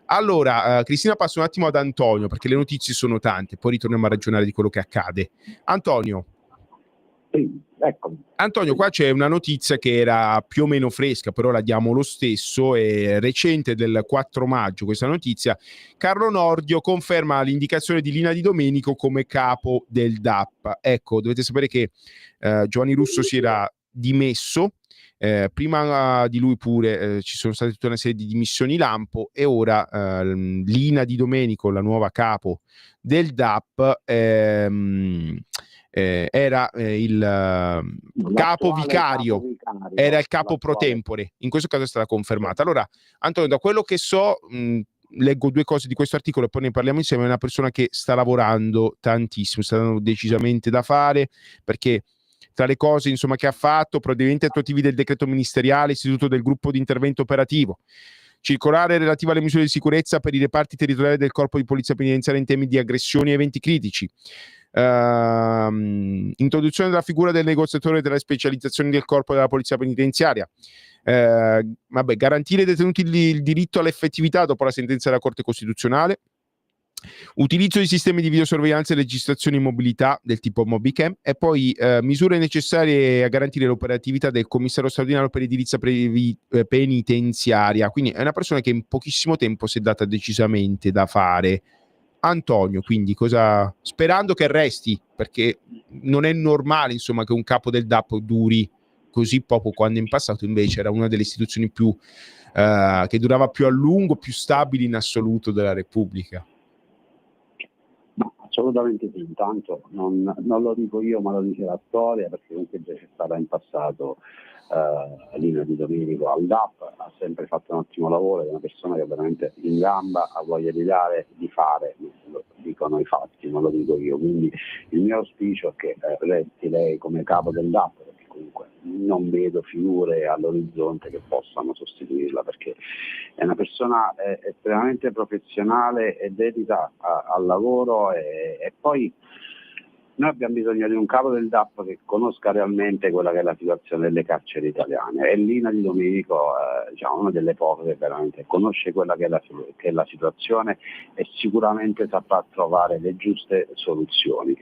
[SPEAKER 2] Allora, Cristina, passo un attimo ad Antonio, perché le notizie sono tante, poi ritorniamo a ragionare di quello che accade. Antonio.
[SPEAKER 6] Sì, eccomi.
[SPEAKER 2] Antonio, qua c'è una notizia che era più o meno fresca, però la diamo lo stesso, è recente, del 4 maggio questa notizia. Carlo Nordio conferma l'indicazione di Lina Di Domenico come capo del DAP. Ecco, dovete sapere che Giovanni Russo si era dimesso, prima di lui pure ci sono state tutta una serie di dimissioni lampo e ora Lina Di Domenico, la nuova capo del DAP, era il capo vicario, era il capo pro tempore, in questo caso è stata confermata. Allora, Antonio, da quello che so, leggo due cose di questo articolo e poi ne parliamo insieme. È una persona che sta lavorando tantissimo, sta dando decisamente da fare, perché tra le cose, insomma, che ha fatto, provvedimenti attuativi del decreto ministeriale, istituto del gruppo di intervento operativo, circolare relativa alle misure di sicurezza per i reparti territoriali del corpo di polizia penitenziaria in temi di aggressioni e eventi critici, introduzione della figura del negoziatore della specializzazione del corpo della polizia penitenziaria, garantire ai detenuti il diritto all'effettività dopo la sentenza della Corte Costituzionale, utilizzo di sistemi di videosorveglianza e registrazioni in mobilità del tipo Mobicam, e poi misure necessarie a garantire l'operatività del commissario straordinario per l'edilizia penitenziaria. Quindi è una persona che in pochissimo tempo si è data decisamente da fare. Antonio, quindi sperando che resti, perché non è normale, insomma, che un capo del DAP duri così poco, quando in passato invece era una delle istituzioni più che durava più a lungo, più stabili in assoluto della Repubblica.
[SPEAKER 6] No, assolutamente sì. Intanto non lo dico io, ma lo dice la storia, perché comunque già c'è stata in passato Lina Di Domenico al DAP, ha sempre fatto un ottimo lavoro, è una persona che veramente in gamba ha voglia di dare, di fare, lo dicono i fatti, non lo dico io. Quindi il mio auspicio è che resti lei come capo del DAP, perché comunque non vedo figure all'orizzonte che possano sostituirla, perché è una persona estremamente professionale e dedita al lavoro, e poi Noi abbiamo bisogno di un capo del DAP che conosca realmente quella che è la situazione delle carceri italiane, e Lina Di Domenico una delle poche che veramente conosce quella che è la situazione e sicuramente saprà trovare le giuste soluzioni.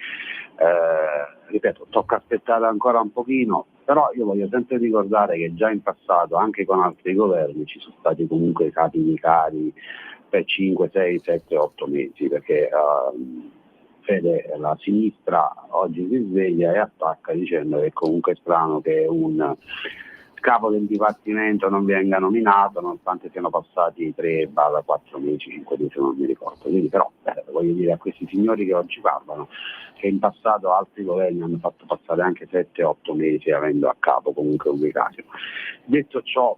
[SPEAKER 6] Ripeto, tocca aspettare ancora un pochino, però io voglio sempre ricordare che già in passato, anche con altri governi, ci sono stati comunque capi vicari per 5, 6, 7, 8 mesi, perché Fede, la sinistra oggi si sveglia e attacca dicendo che comunque è strano che un capo del dipartimento non venga nominato nonostante siano passati 3-4 mesi, 5 mesi, non mi ricordo. Quindi però voglio dire a questi signori che oggi parlano che in passato altri governi hanno fatto passare anche 7-8 mesi avendo a capo comunque un vicario. Detto ciò,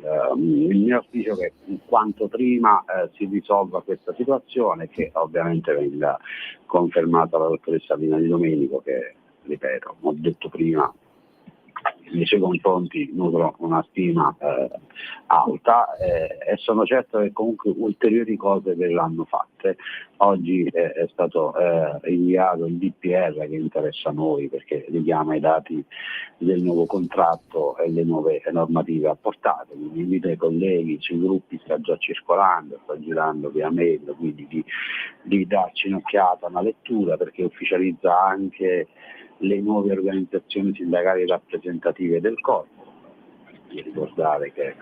[SPEAKER 6] il mio auspicio è che quanto prima si risolva questa situazione, che ovviamente venga confermata dalla dottoressa Lina Di Domenico, che, ripeto, ho detto prima, nei suoi confronti nutro una stima alta e sono certo che comunque ulteriori cose verranno fatte. Oggi è stato inviato il DPR che interessa a noi, perché richiama i dati del nuovo contratto e le nuove normative apportate. Quindi invito i colleghi sui gruppi, sta già circolando, sta girando via mail, quindi di darci un'occhiata, una lettura, perché ufficializza anche le nuove organizzazioni sindacali rappresentative del corpo. E ricordare che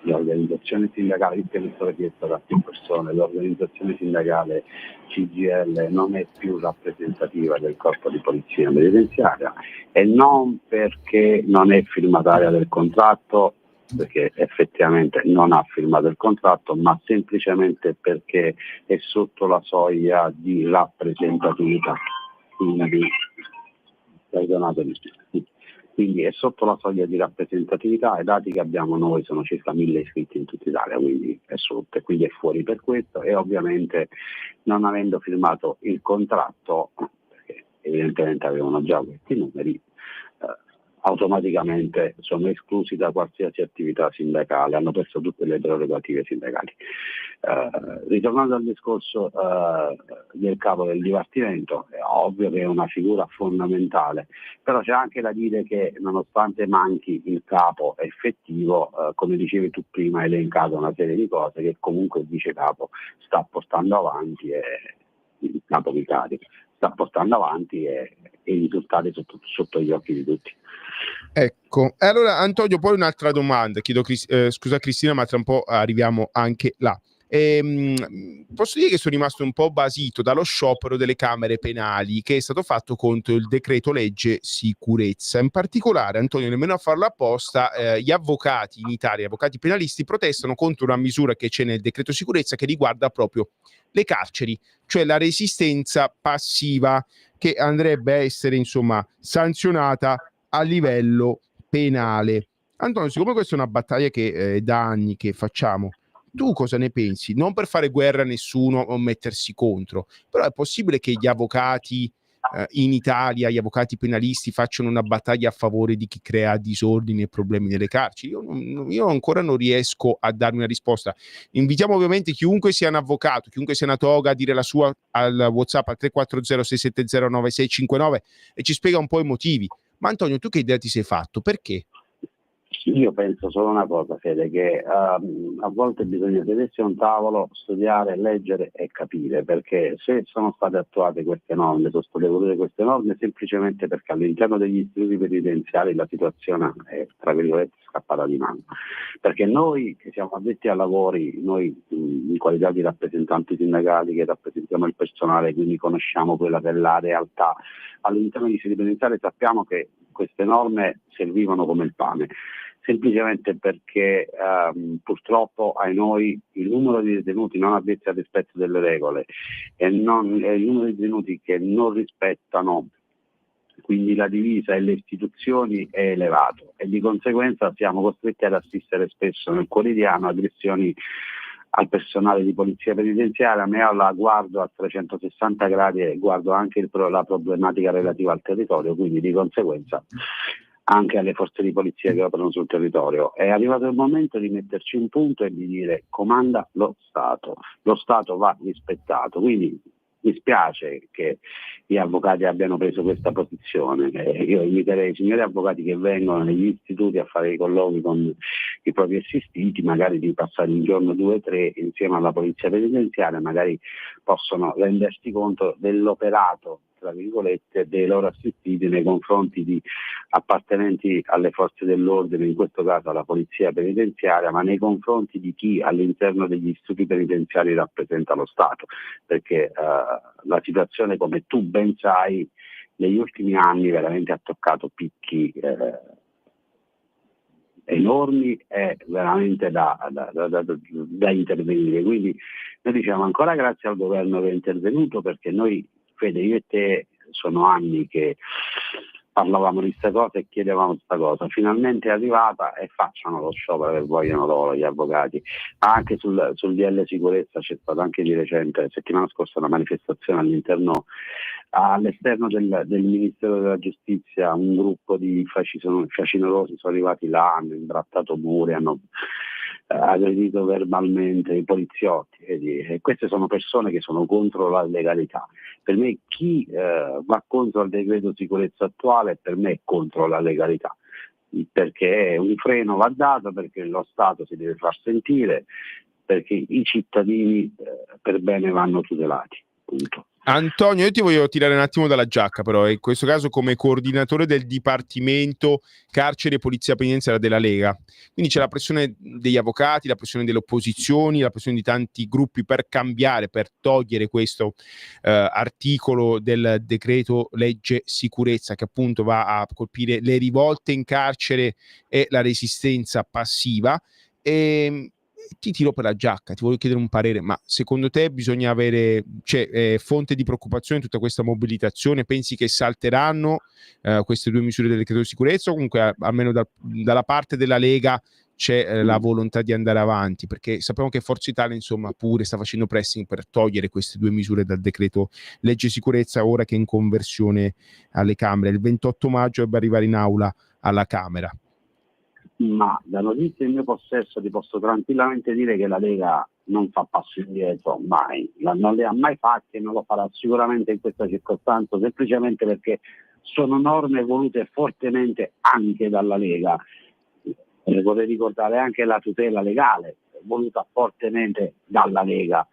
[SPEAKER 6] l'organizzazione sindacale, visto che è stata chiesta da più persone, l'organizzazione sindacale CGIL non è più rappresentativa del corpo di polizia penitenziaria, e non perché non è firmataria del contratto, perché effettivamente non ha firmato il contratto, ma semplicemente perché è sotto la soglia di rappresentatività. Quindi è sotto la soglia di rappresentatività. I dati che abbiamo noi sono circa 1000 iscritti in tutta Italia, quindi è sotto e quindi è fuori per questo, e ovviamente non avendo firmato il contratto, perché evidentemente avevano già questi numeri, automaticamente sono esclusi da qualsiasi attività sindacale, hanno perso tutte le prerogative sindacali. Ritornando al discorso del capo del dipartimento, è ovvio che è una figura fondamentale, però c'è anche da dire che nonostante manchi il capo effettivo, come dicevi tu prima, hai elencato una serie di cose che comunque il vice capo sta portando avanti, e il capo vicario sta portando avanti, e i risultati sotto gli occhi di tutti.
[SPEAKER 2] Ecco, e allora Antonio, poi un'altra domanda, chiedo scusa Cristina, ma tra un po' arriviamo anche là. Posso dire che sono rimasto un po' basito dallo sciopero delle camere penali che è stato fatto contro il decreto legge sicurezza. In particolare, Antonio, nemmeno a farlo apposta, gli avvocati in Italia, gli avvocati penalisti, protestano contro una misura che c'è nel decreto sicurezza che riguarda proprio le carceri, cioè la resistenza passiva, che andrebbe a essere insomma sanzionata a livello penale. Antonio, siccome questa è una battaglia che è da anni che facciamo, tu cosa ne pensi? Non per fare guerra a nessuno o mettersi contro, però è possibile che gli avvocati in Italia, gli avvocati penalisti, facciano una battaglia a favore di chi crea disordini e problemi nelle carceri? Io ancora non riesco a darmi una risposta. Invitiamo ovviamente chiunque sia un avvocato, chiunque sia una toga, a dire la sua al WhatsApp al 340 670 9659 e ci spiega un po' i motivi. Ma Antonio, tu che idea ti sei fatto? Perché?
[SPEAKER 6] Io penso solo una cosa, Fede, che a volte bisogna sedersi a un tavolo, studiare, leggere e capire, perché se sono state attuate queste norme, sono state volute queste norme semplicemente perché all'interno degli istituti penitenziari la situazione è, tra virgolette, scappata di mano. Perché noi che siamo addetti ai lavori, noi in qualità di rappresentanti sindacali che rappresentiamo il personale, quindi conosciamo quella che è la realtà all'interno degli istituti penitenziari, sappiamo che queste norme servivano come il pane. Semplicemente perché purtroppo ai noi il numero di detenuti non addetti al rispetto delle regole e il numero di detenuti che non rispettano quindi la divisa e le istituzioni è elevato, e di conseguenza siamo costretti ad assistere spesso nel quotidiano aggressioni al personale di polizia penitenziaria. Me la guardo a 360 gradi e guardo anche la problematica relativa al territorio, quindi di conseguenza anche alle forze di polizia che operano sul territorio. È arrivato il momento di metterci un punto e di dire: comanda lo Stato va rispettato. Quindi Mi spiace che gli avvocati abbiano preso questa posizione. Io inviterei i signori avvocati che vengono negli istituti a fare i colloqui con i propri assistiti, magari di passare un giorno, 2 o 3 insieme alla polizia penitenziaria, magari possono rendersi conto dell'operato, tra virgolette, dei loro assistiti nei confronti di appartenenti alle forze dell'ordine, in questo caso alla polizia penitenziaria, ma nei confronti di chi all'interno degli istituti penitenziari rappresenta lo Stato, perché la situazione, come tu ben sai, negli ultimi anni veramente ha toccato picchi enormi e veramente da intervenire. Quindi noi diciamo ancora grazie al governo che è intervenuto, perché noi, Fede, io e te, sono anni che parlavamo di questa cosa e chiedevamo questa cosa, finalmente è arrivata e facciano lo sciopero che vogliono loro, gli avvocati. Anche sul DL sicurezza c'è stata anche di recente, settimana scorsa, una manifestazione all'esterno del Ministero della Giustizia, un gruppo di facinorosi sono arrivati là, hanno imbrattato muri, hanno aggredito verbalmente i poliziotti, e queste sono persone che sono contro la legalità. Per me chi va contro il decreto sicurezza attuale, per me è contro la legalità, perché un freno va dato, perché lo Stato si deve far sentire, perché i cittadini per bene vanno tutelati, punto.
[SPEAKER 2] Antonio, io ti voglio tirare un attimo dalla giacca, però in questo caso come coordinatore del Dipartimento Carcere e Polizia Penitenziaria della Lega. Quindi c'è la pressione degli avvocati, la pressione delle opposizioni, la pressione di tanti gruppi per cambiare, per togliere questo articolo del decreto legge sicurezza, che appunto va a colpire le rivolte in carcere e la resistenza passiva. E ti tiro per la giacca, ti voglio chiedere un parere, ma secondo te bisogna avere, fonte di preoccupazione in tutta questa mobilitazione? Pensi che salteranno queste 2 misure del decreto di sicurezza, o comunque almeno dalla parte della Lega c'è la volontà di andare avanti? Perché sappiamo che Forza Italia insomma pure sta facendo pressing per togliere queste 2 misure dal decreto legge sicurezza, ora che è in conversione alle Camere. Il 28 maggio dovrebbe arrivare in aula alla Camera.
[SPEAKER 6] Ma da notizie in mio possesso ti posso tranquillamente dire che la Lega non fa passi indietro mai, non le ha mai fatte e non lo farà sicuramente in questa circostanza, semplicemente perché sono norme volute fortemente anche dalla Lega. Vorrei ricordare anche la tutela legale voluta fortemente dalla Lega,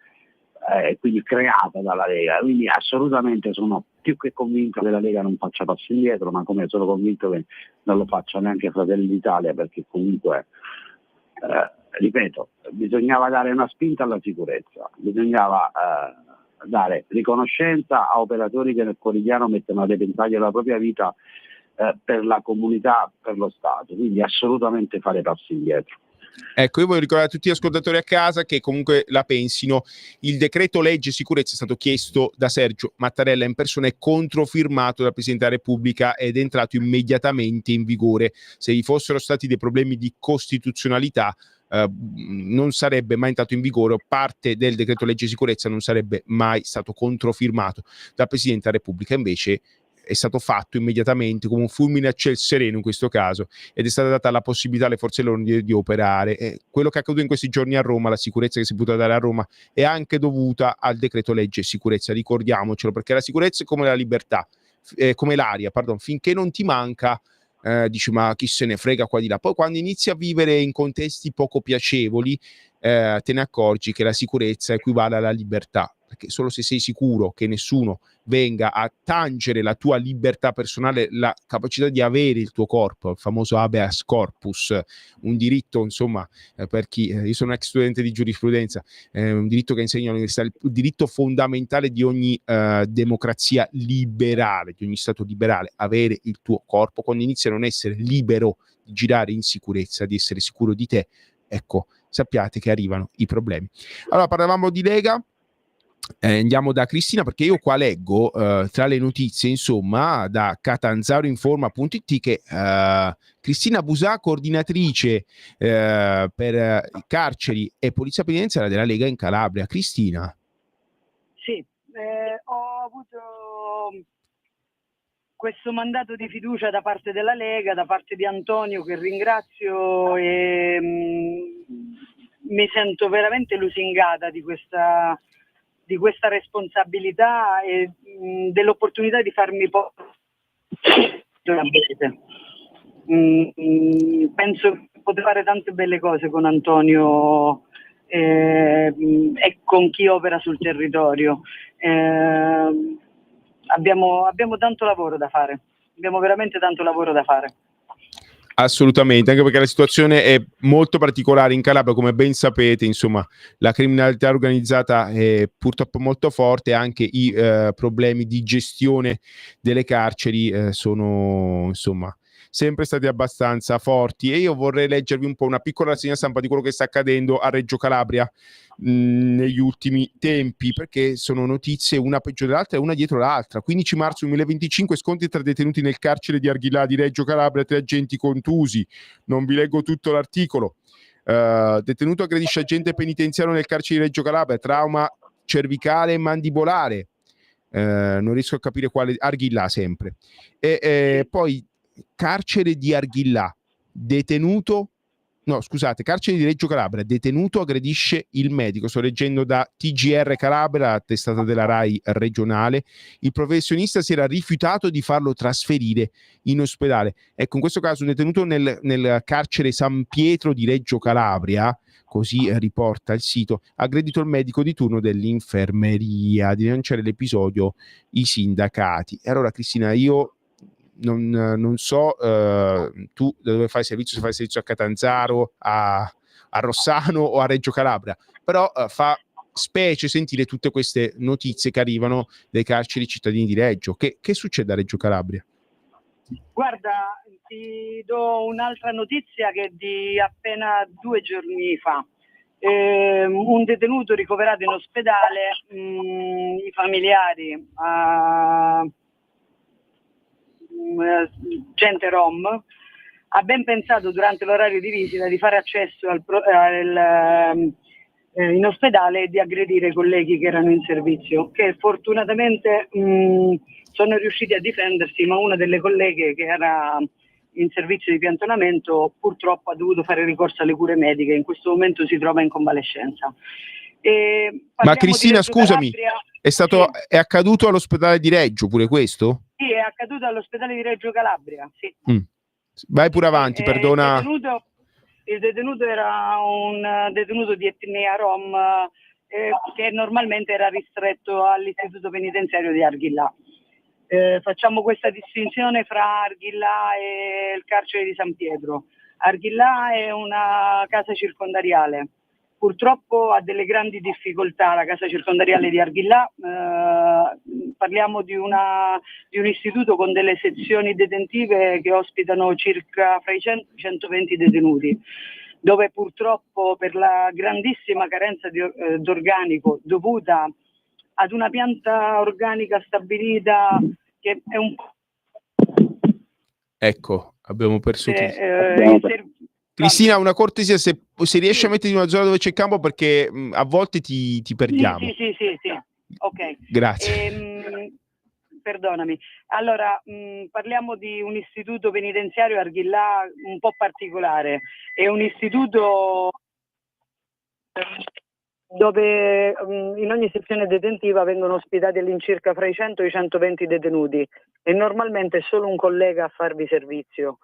[SPEAKER 6] quindi creata dalla Lega, quindi assolutamente sono più che convinto che la Lega non faccia passi indietro, ma come sono convinto che non lo faccia neanche Fratelli d'Italia, perché comunque ripeto, bisognava dare una spinta alla sicurezza, bisognava dare riconoscenza a operatori che nel quotidiano mettono a repentaglio la propria vita per la comunità, per lo Stato, quindi assolutamente fare passi indietro.
[SPEAKER 2] Ecco, io voglio ricordare a tutti gli ascoltatori a casa che comunque la pensino. Il decreto legge sicurezza è stato chiesto da Sergio Mattarella in persona e controfirmato dal Presidente della Repubblica ed è entrato immediatamente in vigore. Se vi fossero stati dei problemi di costituzionalità non sarebbe mai entrato in vigore, parte del decreto legge sicurezza non sarebbe mai stato controfirmato dal Presidente della Repubblica. Invece è stato fatto immediatamente come un fulmine a ciel sereno in questo caso, ed è stata data la possibilità alle forze dell'ordine di operare. Quello che è accaduto in questi giorni a Roma, la sicurezza che si è potuta dare a Roma, è anche dovuta al decreto legge sicurezza, ricordiamocelo, perché la sicurezza è come la libertà, come l'aria, finché non ti manca dici ma chi se ne frega qua di là, poi quando inizi a vivere in contesti poco piacevoli te ne accorgi che la sicurezza equivale alla libertà, perché solo se sei sicuro che nessuno venga a tangere la tua libertà personale, la capacità di avere il tuo corpo, il famoso habeas corpus, un diritto insomma per chi, io sono ex studente di giurisprudenza, un diritto che insegna all'università, il diritto fondamentale di ogni democrazia liberale, di ogni stato liberale, avere il tuo corpo. Quando inizi a non essere libero di girare in sicurezza, di essere sicuro di te, ecco, sappiate che arrivano i problemi. Allora, parlavamo di Lega. Andiamo da Cristina, perché io qua leggo tra le notizie insomma da catanzaroinforma.it che Cristina Busà, coordinatrice per carceri e polizia penitenziaria della Lega in Calabria. Cristina.
[SPEAKER 5] Sì, ho avuto questo mandato di fiducia da parte della Lega, da parte di Antonio, che ringrazio, e mi sento veramente lusingata di di questa responsabilità e dell'opportunità di farmi penso che potrei fare tante belle cose con Antonio e con chi opera sul territorio. Abbiamo tanto lavoro da fare, abbiamo veramente tanto lavoro da fare.
[SPEAKER 2] Assolutamente, anche perché la situazione è molto particolare in Calabria, come ben sapete, insomma, la criminalità organizzata è purtroppo molto forte, anche i problemi di gestione delle carceri sono, insomma, sempre stati abbastanza forti. E io vorrei leggervi un po' una piccola rassegna stampa di quello che sta accadendo a Reggio Calabria negli ultimi tempi, perché sono notizie una peggio dell'altra e una dietro l'altra. 15 marzo 2025, scontri tra detenuti nel carcere di Arghillà di Reggio Calabria, 3 agenti contusi. Non vi leggo tutto l'articolo. Detenuto aggredisce agente penitenziario nel carcere di Reggio Calabria, trauma cervicale e mandibolare. Non riesco a capire quale. Arghillà sempre. Poi carcere di Arghillà, carcere di Reggio Calabria, detenuto aggredisce il medico. Sto leggendo da TGR Calabria, la testata della RAI regionale. Il professionista si era rifiutato di farlo trasferire in ospedale. Ecco, in questo caso un detenuto nel carcere San Pietro di Reggio Calabria, così riporta il sito, ha aggredito il medico di turno dell'infermeria. Di denunciare l'episodio i sindacati. E allora, Cristina, io non so tu da dove fai servizio, se fai servizio a Catanzaro, a Rossano o a Reggio Calabria, però fa specie sentire tutte queste notizie che arrivano dai carceri cittadini di Reggio. Che succede a Reggio Calabria?
[SPEAKER 5] Guarda, ti do un'altra notizia che è di appena 2 giorni fa. Un detenuto ricoverato in ospedale, i familiari, gente rom, ha ben pensato durante l'orario di visita di fare accesso in ospedale e di aggredire i colleghi che erano in servizio, che fortunatamente sono riusciti a difendersi, ma una delle colleghe che era in servizio di piantonamento purtroppo ha dovuto fare ricorso alle cure mediche, in questo momento si trova in convalescenza.
[SPEAKER 2] Ma Cristina, scusami,
[SPEAKER 5] Calabria,
[SPEAKER 2] è accaduto all'ospedale di Reggio pure questo?
[SPEAKER 5] Sì, è accaduto all'ospedale di Reggio Calabria, sì.
[SPEAKER 2] Vai pure avanti, perdona.
[SPEAKER 5] Il detenuto era un detenuto di etnia rom che normalmente era ristretto all'istituto penitenziario di Arghillà. Facciamo questa distinzione fra Arghillà e il carcere di San Pietro. Arghillà è una casa circondariale. Purtroppo ha delle grandi difficoltà la casa circondariale di Arghillà. Parliamo di un istituto con delle sezioni detentive che ospitano circa fra i 100 e i 120 detenuti, dove purtroppo per la grandissima carenza d'organico dovuta ad una pianta organica stabilita che è un po'...
[SPEAKER 2] Ecco, abbiamo perso Cristina, una cortesia, se riesci a metterti in una zona dove c'è campo, perché a volte ti perdiamo.
[SPEAKER 5] Sì. Ok.
[SPEAKER 2] Grazie.
[SPEAKER 5] Perdonami. Allora, parliamo di un istituto penitenziario Arghillà un po' particolare. È un istituto dove in ogni sezione detentiva vengono ospitati all'incirca fra i 100 e i 120 detenuti e normalmente è solo un collega a farvi servizio.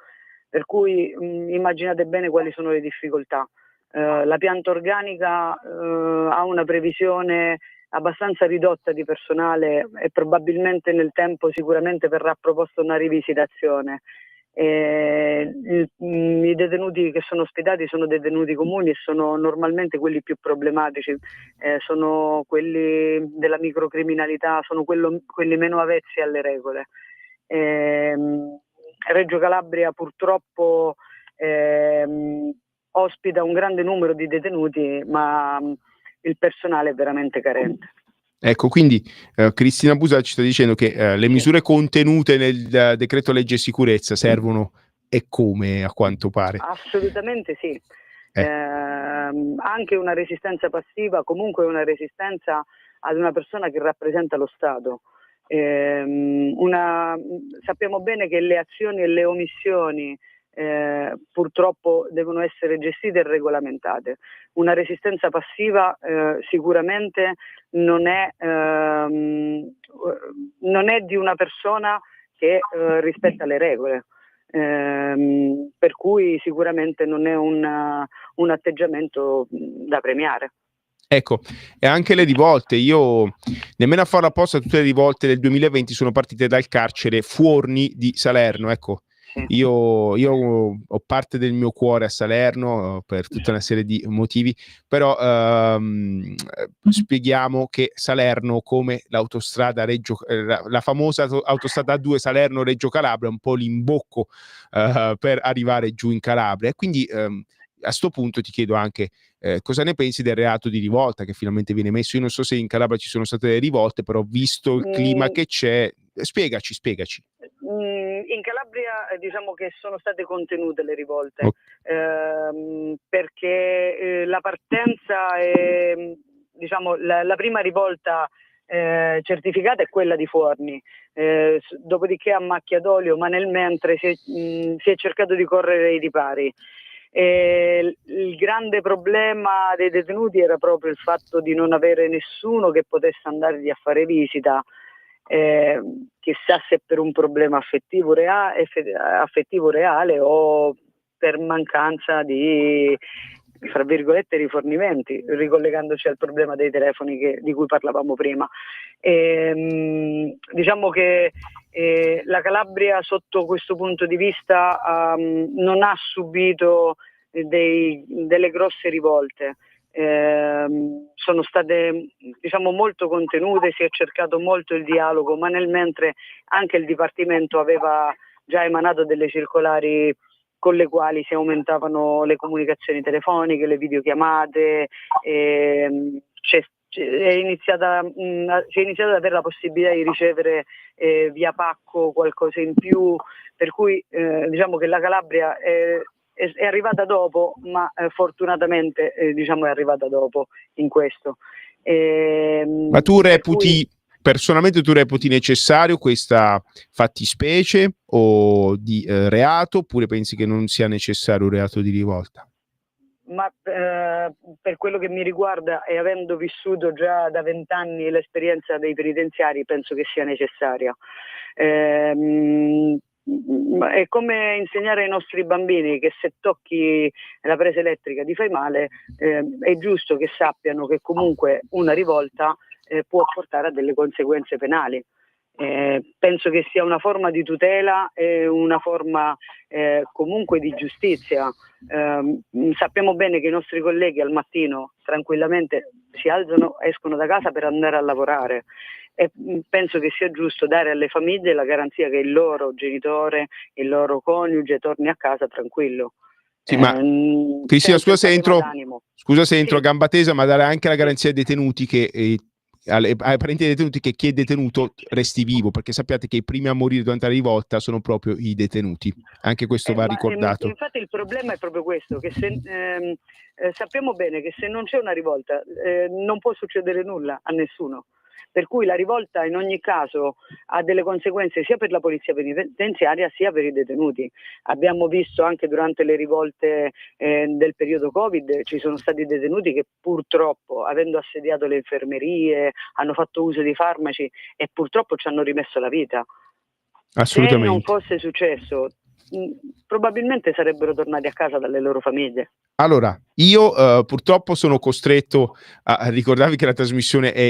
[SPEAKER 5] Per cui immaginate bene quali sono le difficoltà. La pianta organica ha una previsione abbastanza ridotta di personale e probabilmente nel tempo sicuramente verrà proposta una rivisitazione. I detenuti che sono ospitati sono detenuti comuni e sono normalmente quelli più problematici, sono quelli della microcriminalità, sono quelli meno avvezzi alle regole. Reggio Calabria purtroppo ospita un grande numero di detenuti, ma il personale è veramente carente.
[SPEAKER 2] Ecco, quindi Cristina Busa ci sta dicendo che le misure contenute nel decreto legge sicurezza servono e come, a quanto pare.
[SPEAKER 5] Assolutamente sì. Anche una resistenza passiva, comunque una resistenza ad una persona che rappresenta lo Stato. Sappiamo bene che le azioni e le omissioni purtroppo devono essere gestite e regolamentate. Una resistenza passiva sicuramente non è di una persona che rispetta le regole. Per cui sicuramente non è un atteggiamento da premiare.
[SPEAKER 2] Ecco, e anche le rivolte, io nemmeno a farlo apposta, tutte le rivolte del 2020 sono partite dal carcere Fuorni di Salerno, ecco. Io ho parte del mio cuore a Salerno per tutta una serie di motivi, però spieghiamo che Salerno, come l'autostrada la famosa autostrada A2 Salerno-Reggio Calabria, è un po' l'imbocco per arrivare giù in Calabria, e quindi a sto punto ti chiedo anche cosa ne pensi del reato di rivolta che finalmente viene messo. Io non so se in Calabria ci sono state delle rivolte, però visto il clima che c'è, spiegaci.
[SPEAKER 5] In Calabria diciamo che sono state contenute le rivolte, perché la partenza diciamo la prima rivolta certificata è quella di Fuorni, dopodiché a macchia d'olio, ma nel mentre si è cercato di correre ai ripari. Il grande problema dei detenuti era proprio il fatto di non avere nessuno che potesse andargli a fare visita, chissà se per un problema affettivo reale o per mancanza di, fra virgolette, rifornimenti, ricollegandoci al problema dei telefoni di cui parlavamo prima. Diciamo che la Calabria sotto questo punto di vista non ha subito delle grosse rivolte, sono state diciamo molto contenute, si è cercato molto il dialogo, ma nel mentre anche il Dipartimento aveva già emanato delle circolari con le quali si aumentavano le comunicazioni telefoniche, le videochiamate, si è iniziata ad avere la possibilità di ricevere via pacco qualcosa in più, per cui diciamo che la Calabria è arrivata dopo, ma fortunatamente diciamo è arrivata dopo in questo.
[SPEAKER 2] Ma tu personalmente tu reputi necessario questa fattispecie o di reato, oppure pensi che non sia necessario un reato di rivolta?
[SPEAKER 5] Ma per quello che mi riguarda, e avendo vissuto già da 20 anni l'esperienza dei penitenziari, penso che sia necessaria. È come insegnare ai nostri bambini che se tocchi la presa elettrica ti fai male, è giusto che sappiano che comunque una rivolta può portare a delle conseguenze penali. Penso che sia una forma di tutela e una forma comunque di giustizia. Sappiamo bene che i nostri colleghi al mattino tranquillamente si alzano, escono da casa per andare a lavorare, e penso che sia giusto dare alle famiglie la garanzia che il loro genitore, il loro coniuge torni a casa tranquillo.
[SPEAKER 2] Sì, ma Cristina, scusa se entro a gamba tesa, ma dare anche la garanzia ai detenuti che ai parenti dei detenuti che chi è detenuto resti vivo, perché sappiate che i primi a morire durante la rivolta sono proprio i detenuti. Anche questo va ricordato.
[SPEAKER 5] Infatti il problema è proprio questo, che sappiamo bene che se non c'è una rivolta non può succedere nulla a nessuno. Per cui la rivolta in ogni caso ha delle conseguenze sia per la polizia penitenziaria sia per i detenuti. Abbiamo visto anche durante le rivolte del periodo Covid, ci sono stati detenuti che purtroppo, avendo assediato le infermerie, hanno fatto uso di farmaci e purtroppo ci hanno rimesso la vita.
[SPEAKER 2] Assolutamente.
[SPEAKER 5] Se non fosse successo, probabilmente sarebbero tornati a casa dalle loro famiglie.
[SPEAKER 2] Allora, io purtroppo sono costretto a ricordarvi che la trasmissione è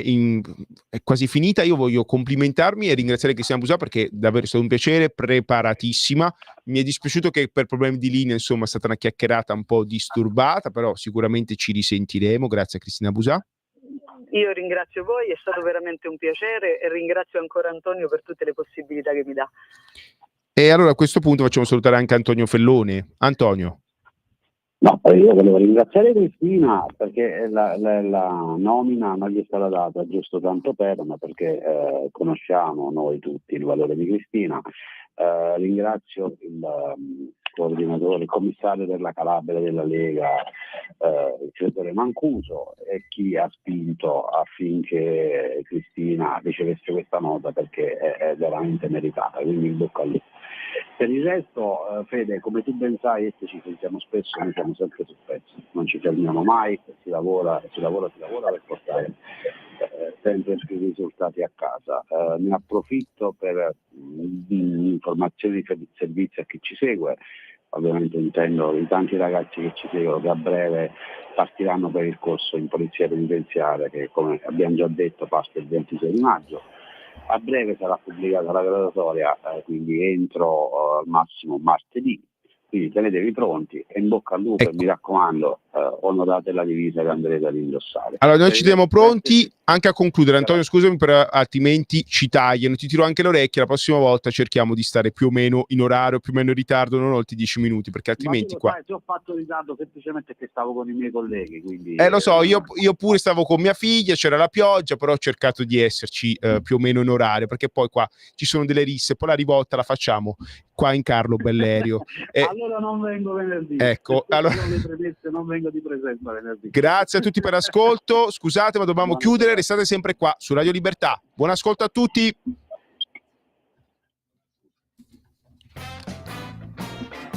[SPEAKER 2] quasi finita. Io voglio complimentarmi e ringraziare Cristina Busà, perché davvero è stato un piacere, preparatissima. Mi è dispiaciuto che per problemi di linea, insomma, è stata una chiacchierata un po' disturbata, però sicuramente ci risentiremo. Grazie a Cristina Busà.
[SPEAKER 5] Io ringrazio voi, è stato veramente un piacere, e ringrazio ancora Antonio per tutte le possibilità che mi dà.
[SPEAKER 2] E allora a questo punto facciamo salutare anche Antonio Fellone. Antonio.
[SPEAKER 6] No, io volevo ringraziare Cristina perché la nomina non gli è stata data giusto tanto per, ma perché conosciamo noi tutti il valore di Cristina. Ringrazio il coordinatore, il commissario della Calabria della Lega, il senatore Mancuso, e chi ha spinto affinché Cristina ricevesse questa nota, perché è veramente meritata, quindi in bocca al lupo. Per il resto, Fede, come tu ben sai, ci sentiamo spesso, noi siamo sempre sul pezzo, non ci fermiamo mai, si lavora per portare sempre più risultati a casa. Ne approfitto per informazioni di servizio a chi ci segue, ovviamente intendo i tanti ragazzi che ci seguono che a breve partiranno per il corso in polizia penitenziaria che, come abbiamo già detto, parte il 26 di maggio. A breve sarà pubblicata la graduatoria, quindi entro al massimo martedì, quindi tenetevi pronti e in bocca al lupo, ecco. E mi raccomando, onorate la divisa che andrete ad indossare.
[SPEAKER 2] Allora noi ci teniamo pronti anche a concludere. Antonio, scusami, per altrimenti ci tagliano, ti tiro anche le orecchie, la prossima volta cerchiamo di stare più o meno in orario, più o meno in ritardo, non oltre 10 minuti, perché altrimenti qua...
[SPEAKER 6] Sai, ho fatto ritardo semplicemente che stavo con i miei colleghi, quindi...
[SPEAKER 2] lo so, io pure stavo con mia figlia, c'era la pioggia, però ho cercato di esserci più o meno in orario, perché poi qua ci sono delle risse, poi la rivolta la facciamo qua in Carlo Bellerio.
[SPEAKER 6] Allora non vengo venerdì.
[SPEAKER 2] Ecco, allora...
[SPEAKER 6] non vengo di presenza venerdì.
[SPEAKER 2] Grazie a tutti per l'ascolto, scusate ma dobbiamo chiudere, restate sempre qua su Radio Libertà. Buon ascolto a tutti.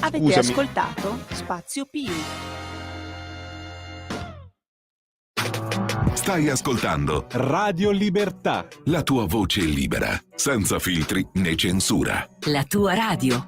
[SPEAKER 1] Avete ascoltato Spazio Più.
[SPEAKER 13] Stai ascoltando
[SPEAKER 3] Radio Libertà,
[SPEAKER 13] la tua voce libera, senza filtri né censura.
[SPEAKER 7] La tua radio.